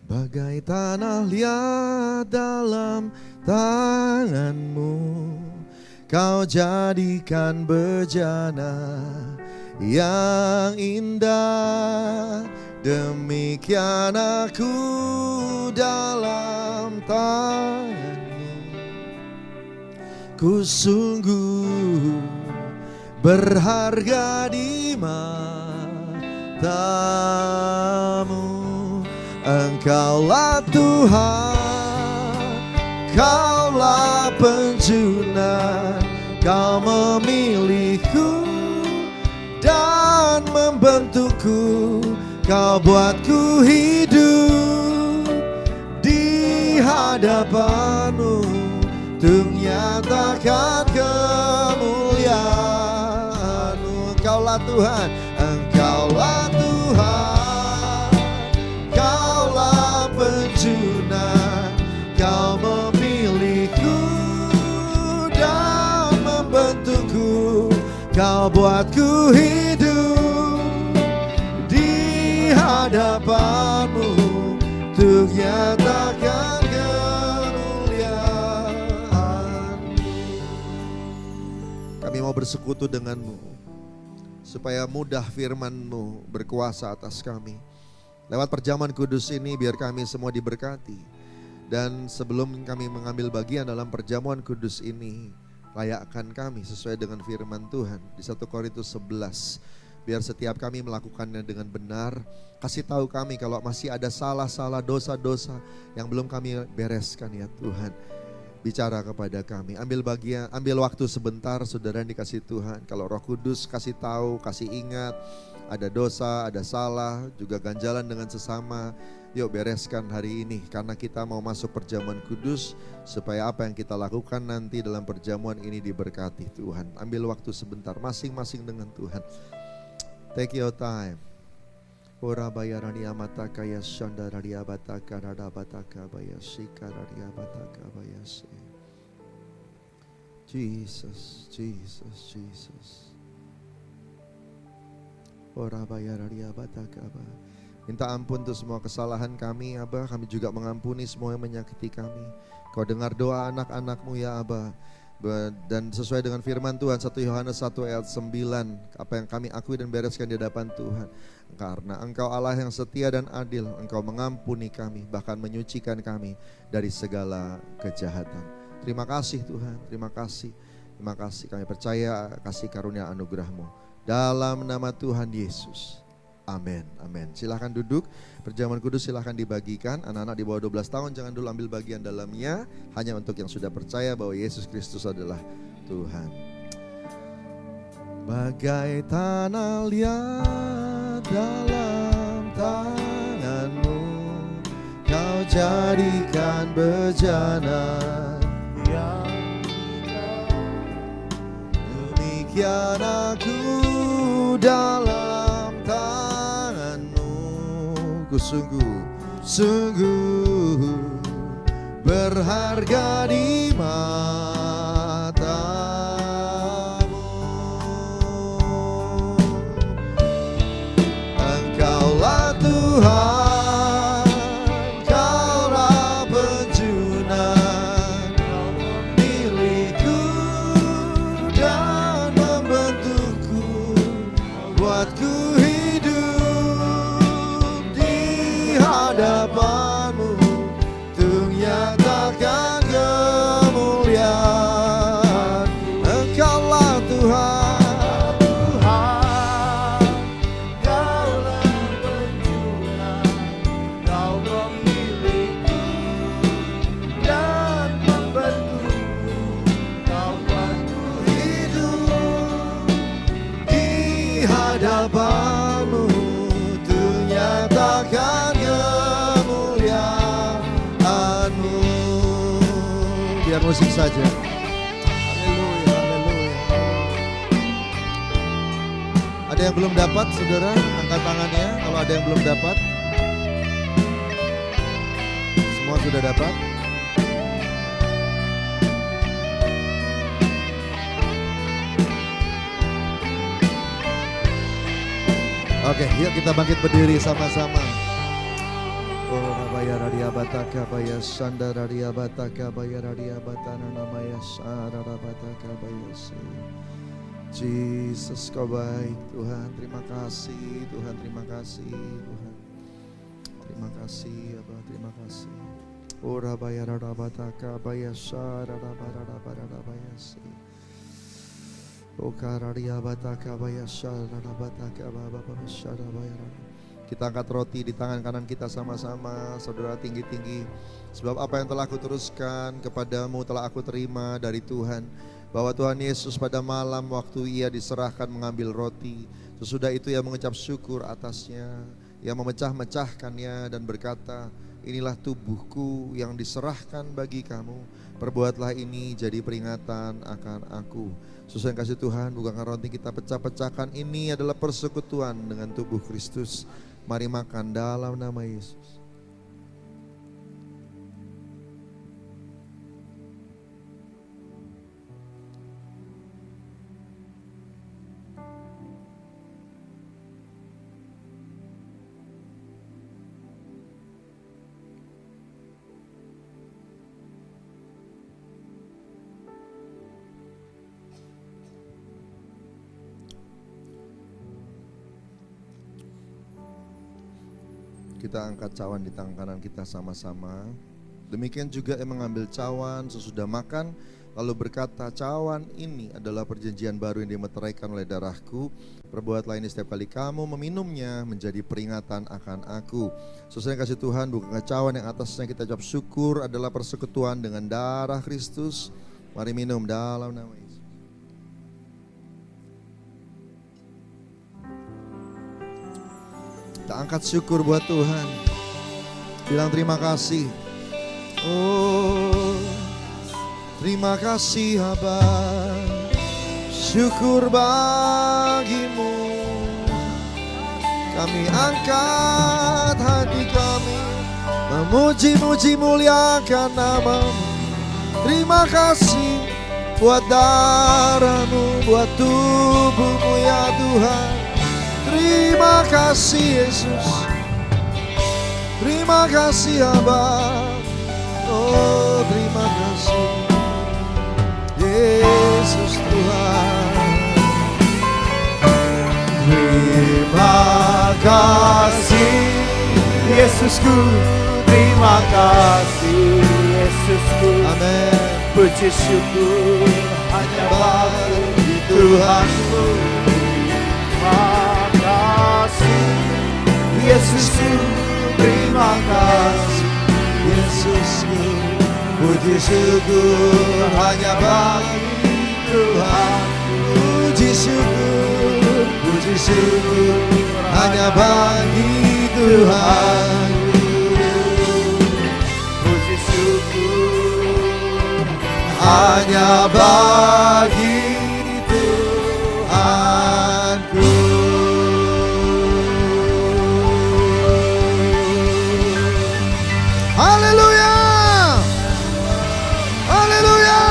Bagai tanah liat dalam tanganmu, kau jadikan bejana yang indah. Demikian aku dalam tanganmu, ku sungguh berharga di matamu. Engkaulah Tuhan, Kaulah penjunan, Kau memilihku dan membentukku. Kau buatku hidup di hadapanmu, untuk nyatakan kemuliaan-Mu. Engkaulah Tuhan, Engkaulah Tuhan, Kaulah penjunan, Kau memilihku dan membentukku. Kau buatku hidup di hadapanmu, untuk nyatakan kemuliaan-Mu. Kami mau bersekutu dengan-Mu, supaya mudah firman-Mu berkuasa atas kami. Lewat perjamuan kudus ini biar kami semua diberkati. Dan sebelum kami mengambil bagian dalam perjamuan kudus ini, layakkan kami sesuai dengan firman Tuhan di 1 Korintus 11. Biar setiap kami melakukannya dengan benar. Kasih tahu kami kalau masih ada salah-salah, dosa-dosa yang belum kami bereskan ya Tuhan. Bicara kepada kami. Ambil bagian, ambil waktu sebentar saudara yang dikasih Tuhan. Kalau Roh Kudus kasih tahu, kasih ingat, ada dosa, ada salah, juga ganjalan dengan sesama. Yuk bereskan hari ini, karena kita mau masuk perjamuan kudus, supaya apa yang kita lakukan nanti dalam perjamuan ini diberkati Tuhan. Ambil waktu sebentar masing-masing dengan Tuhan. Take your time. Ora bayarani amataka ya shandararia bataka rada bataka bayasika raria bataka bayasi. Jesus, Jesus, Jesus. Ora bayararia bataka ba. Minta ampun untuk semua kesalahan kami, Abah. Kami juga mengampuni semua yang menyakiti kami. Kau dengar doa anak-anak-Mu ya Abah. Dan sesuai dengan firman Tuhan 1 Yohanes 1 ayat 9, apa yang kami akui dan bereskan di hadapan Tuhan. Karena Engkau Allah yang setia dan adil, Engkau mengampuni kami, bahkan menyucikan kami dari segala kejahatan. Terima kasih Tuhan, terima kasih. Terima kasih, kami percaya kasih karunia anugerah-Mu. Dalam nama Tuhan Yesus. Amin, amin. Silahkan duduk, perjamuan kudus silahkan dibagikan. Anak-anak di bawah 12 tahun jangan dulu ambil bagian dalamnya. Hanya untuk yang sudah percaya bahwa Yesus Kristus adalah Tuhan. Bagai tanah liat dalam tangan-Mu, Kau jadikan bejana yang indah. Demikian aku dalam ku sungguh berharga di matamu. Engkaulah Tuhan, Kaulah penjunan, Kau memilihku dan membentukku, buatku hadapanmu, untuk nyatakan kemuliaan. Engkaulah Tuhan, Tuhan, Kaulah penjunan, Kau memilihku dan membentukku, Kau buatku hidup di hadapanmu, untuk nyatakan biar musik saja. Haleluya, haleluya. Ada yang belum dapat, saudara? Angkat tangannya kalau ada yang belum dapat. Semua sudah dapat? Oke, yuk kita bangkit berdiri sama-sama. Oh, Rabaya Radia Bataka Baya Sanda Radia Bataka Baya Radia Batana Namaya Sara Bataka Baya. Jesus, kau baik Tuhan, terima kasih Tuhan, terima kasih Tuhan. Terima kasih Abah, terima kasih. Oh, Rabaya Radia Bataka Baya Sara Radia Baya. Kita angkat roti di tangan kanan kita sama-sama, saudara, tinggi-tinggi. Sebab apa yang telah aku teruskan kepadamu telah aku terima dari Tuhan. Bahwa Tuhan Yesus pada malam waktu ia diserahkan mengambil roti, sesudah itu ia mengucap syukur atasnya. Ia memecah-mecahkannya dan berkata, inilah tubuhku yang diserahkan bagi kamu. Perbuatlah ini jadi peringatan akan aku. Saudara yang kasih Tuhan, bukankah roti kita pecah-pecahkan ini adalah persekutuan dengan tubuh Kristus. Mari makan dalam nama Yesus. Kita angkat cawan di tangan kanan kita sama-sama. Demikian juga yang mengambil cawan sesudah makan, lalu berkata, cawan ini adalah perjanjian baru yang dimeteraikan oleh darahku. Perbuatlah ini setiap kali kamu meminumnya menjadi peringatan akan aku. Saudara yang kasih Tuhan, bukankah cawan yang atasnya kita ucap syukur adalah persekutuan dengan darah Kristus. Mari minum dalam nama Yesus. Kita angkat syukur buat Tuhan. Bilang terima kasih. Oh, terima kasih Abah. Syukur bagimu. Kami angkat hati kami, memuji-muji muliakan namamu. Terima kasih buat darahmu, buat tubuhmu ya Tuhan. Terima kasih Yesus. Terima kasih Abah. Oh, terima kasih Yesus Tuhan. Terima kasih Yesusku. Terima kasih Yesusku. Amin. Puji syukur hanya bagi Tuhanku. Yesusku, terima kasih Yesusku. Puji syukur hanya bagi Tuhan. Puji syukur hanya bagi Tuhan. Puji syukur hanya bagi Tuhanku. Haleluya, haleluya.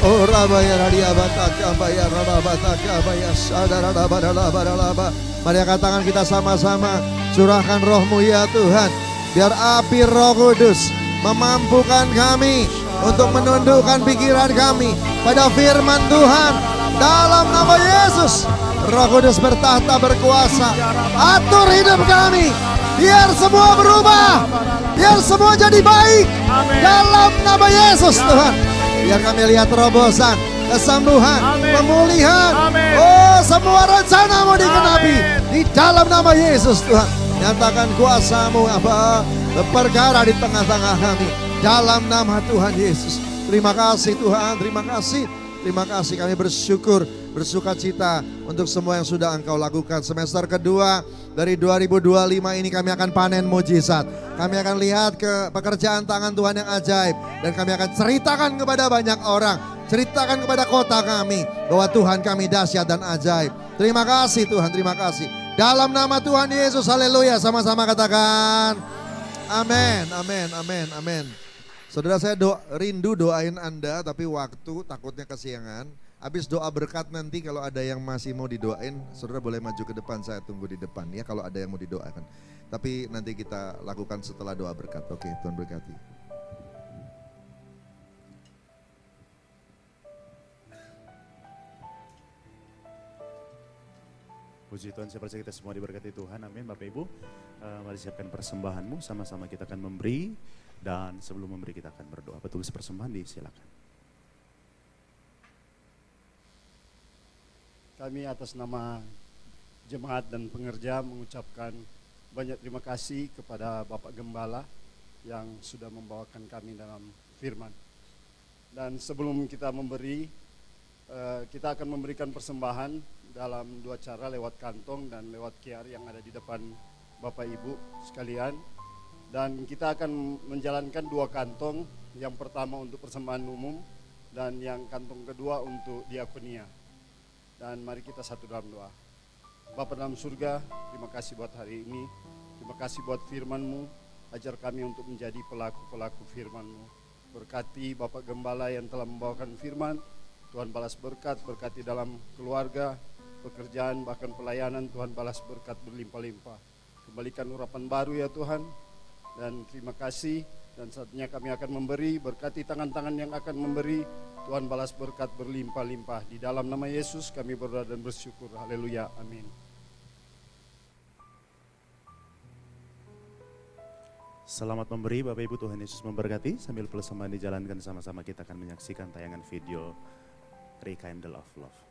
Oh, Rabaya Radia Bataka Baya Rabataka Baya Sadara Rabaralaba. Mari angkat tangan kita sama-sama. Curahkan rohmu ya Tuhan. Biar api Roh Kudus memampukan kami untuk menundukkan pikiran kami pada firman Tuhan. Dalam nama Yesus, Roh Kudus bertahta berkuasa. Atur hidup kami. Biar semua berubah. Biar semua jadi baik. Amin. Dalam nama Yesus Tuhan. Biar kami lihat terobosan, kesembuhan, pemulihan. Amin. Oh, semua rencanamu digenapi. Di dalam nama Yesus Tuhan. Nyatakan kuasa-Mu Bapa berperkara di tengah-tengah kami. Dalam nama Tuhan Yesus. Terima kasih Tuhan, terima kasih. Terima kasih, kami bersyukur bersuka cita untuk semua yang sudah Engkau lakukan. Semester kedua dari 2025 ini kami akan panen mujizat. Kami akan lihat ke pekerjaan tangan Tuhan yang ajaib. Dan kami akan ceritakan kepada banyak orang. Ceritakan kepada kota kami bahwa Tuhan kami dahsyat dan ajaib. Terima kasih Tuhan, terima kasih. Dalam nama Tuhan Yesus, haleluya. Sama-sama katakan amin, amin, amin, amin. Saudara, saya rindu doain Anda, tapi waktu takutnya kesiangan. Habis doa berkat nanti kalau ada yang masih mau didoain, saudara boleh maju ke depan, saya tunggu di depan ya kalau ada yang mau didoakan. Tapi nanti kita lakukan setelah doa berkat. Oke, Tuhan berkati. Puji Tuhan, saya percaya kita semua diberkati Tuhan, amin. Bapak Ibu, mari siapkan persembahanmu, sama-sama kita akan memberi. Dan sebelum memberi kita akan berdoa. Petugas persembahan disilakan. Kami atas nama jemaat dan pengerja mengucapkan banyak terima kasih kepada Bapak Gembala yang sudah membawakan kami dalam firman. Dan sebelum kita memberi, kita akan memberikan persembahan dalam dua cara, lewat kantong dan lewat QR yang ada di depan Bapak Ibu sekalian. Dan kita akan menjalankan dua kantong, yang pertama untuk persembahan umum dan yang kantong kedua untuk diakonia. Dan mari kita satu dalam doa. Bapa dalam surga, terima kasih buat hari ini. Terima kasih buat firman-Mu. Ajar kami untuk menjadi pelaku-pelaku firman-Mu. Berkati Bapak Gembala yang telah membawakan firman. Tuhan balas berkat, berkati dalam keluarga, pekerjaan, bahkan pelayanan. Tuhan balas berkat berlimpah-limpah. Kembalikan urapan baru ya Tuhan. Dan terima kasih, dan saatnya kami akan memberi, berkati tangan-tangan yang akan memberi. Tuhan balas berkat berlimpah-limpah. Di dalam nama Yesus kami berdoa dan bersyukur. Haleluya, amin. Selamat memberi Bapak Ibu, Tuhan Yesus memberkati. Sambil persembahan dijalankan sama-sama kita akan menyaksikan tayangan video Rekindle of Love.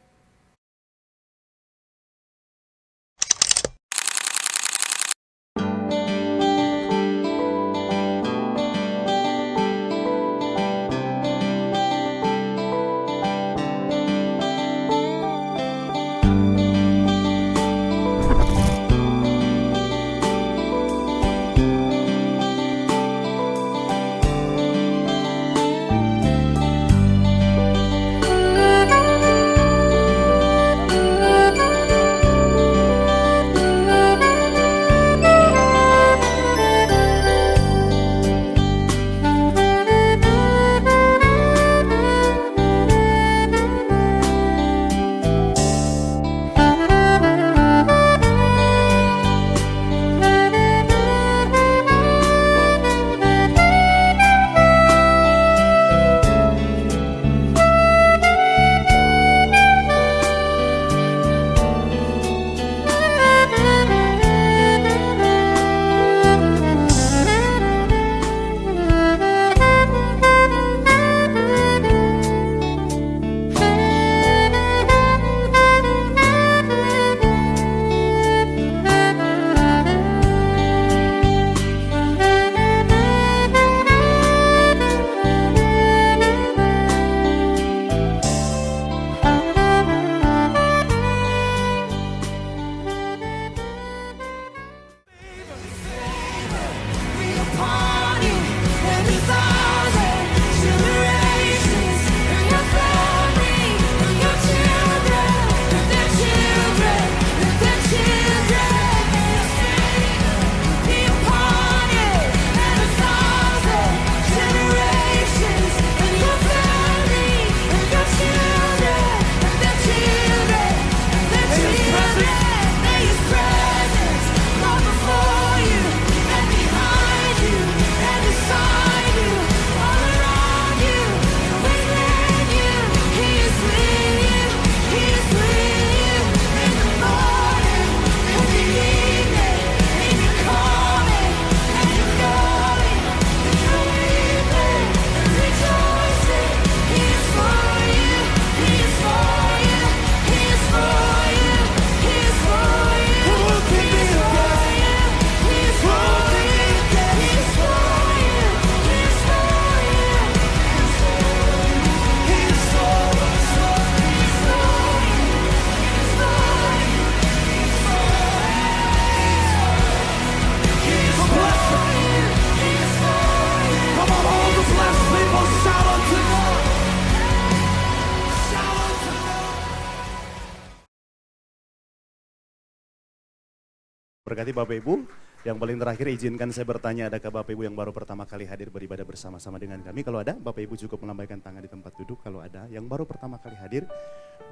Berkati Bapak Ibu. Yang paling terakhir izinkan saya bertanya, adakah Bapak Ibu yang baru pertama kali hadir beribadah bersama-sama dengan kami? Kalau ada, Bapak Ibu cukup melambaikan tangan di tempat duduk. Kalau ada yang baru pertama kali hadir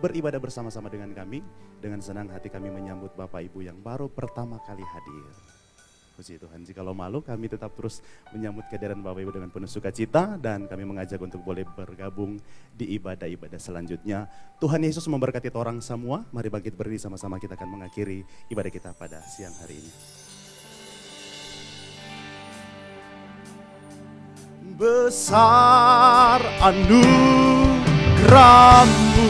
beribadah bersama-sama dengan kami, dengan senang hati kami menyambut Bapak Ibu yang baru pertama kali hadir. Puji Tuhan, jikalau malu kami tetap terus menyambut kehadiran Bapak Ibu dengan penuh sukacita, dan kami mengajak untuk boleh bergabung di ibadah-ibadah selanjutnya. Tuhan Yesus memberkati orang semua. Mari bangkit berdiri sama-sama, kita akan mengakhiri ibadah kita pada siang hari ini. Besar anugerah-Mu,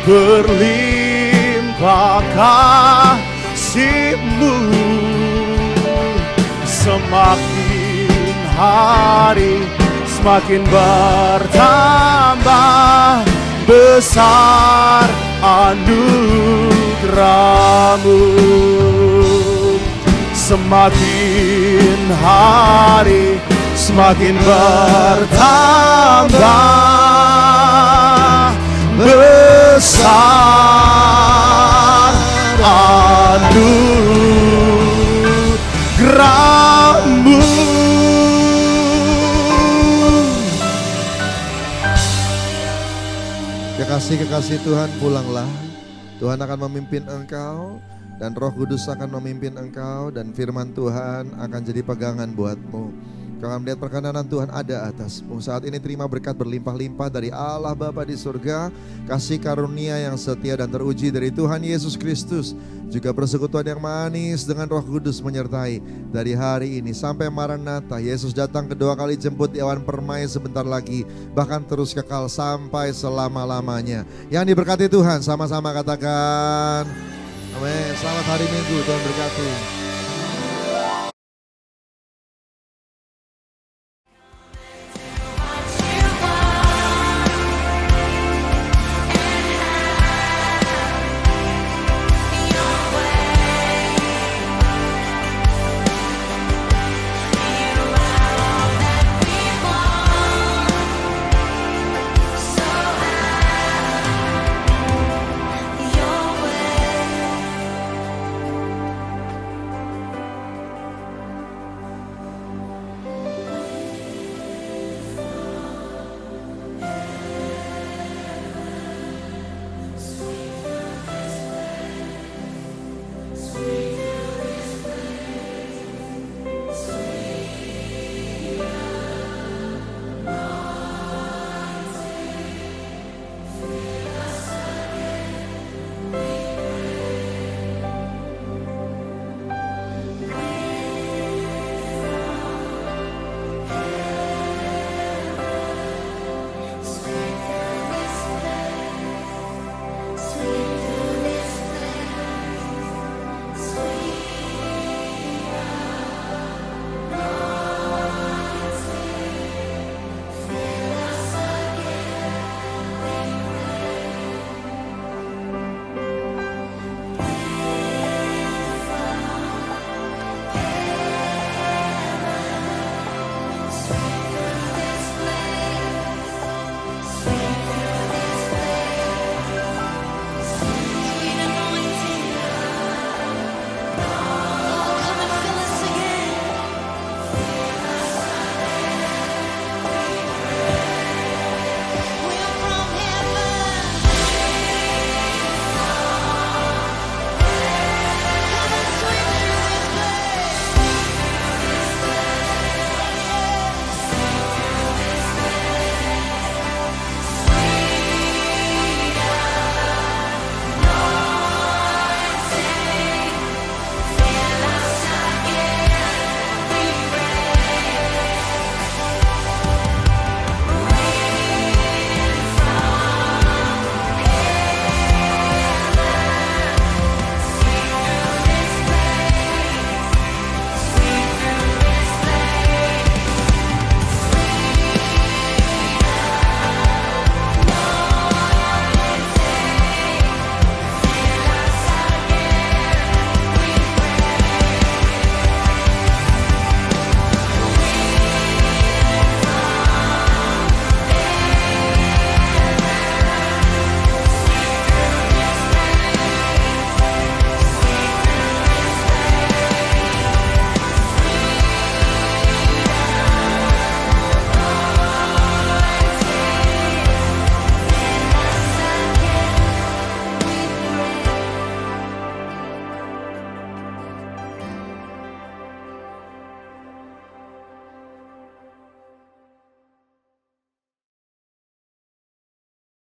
berlimpah kasih-Mu, semakin hari semakin bertambah. Besar anugerah-Mu, semakin hari semakin bertambah. Besar anugerah-Mu. Kekasih-kekasih Tuhan, pulanglah. Tuhan akan memimpin engkau, dan Roh Kudus akan memimpin engkau, dan firman Tuhan akan jadi pegangan buatmu. Kau akan melihat perkenanan Tuhan ada atasmu. Saat ini terima berkat berlimpah-limpah dari Allah Bapa di surga, kasih karunia yang setia dan teruji dari Tuhan Yesus Kristus, juga persekutuan yang manis dengan Roh Kudus menyertai dari hari ini sampai Maranatha. Yesus datang kedua kali jemput di awan permai sebentar lagi, bahkan terus kekal sampai selama-lamanya. Yang diberkati Tuhan, sama-sama katakan amin. Selamat hari Minggu, Tuhan berkati.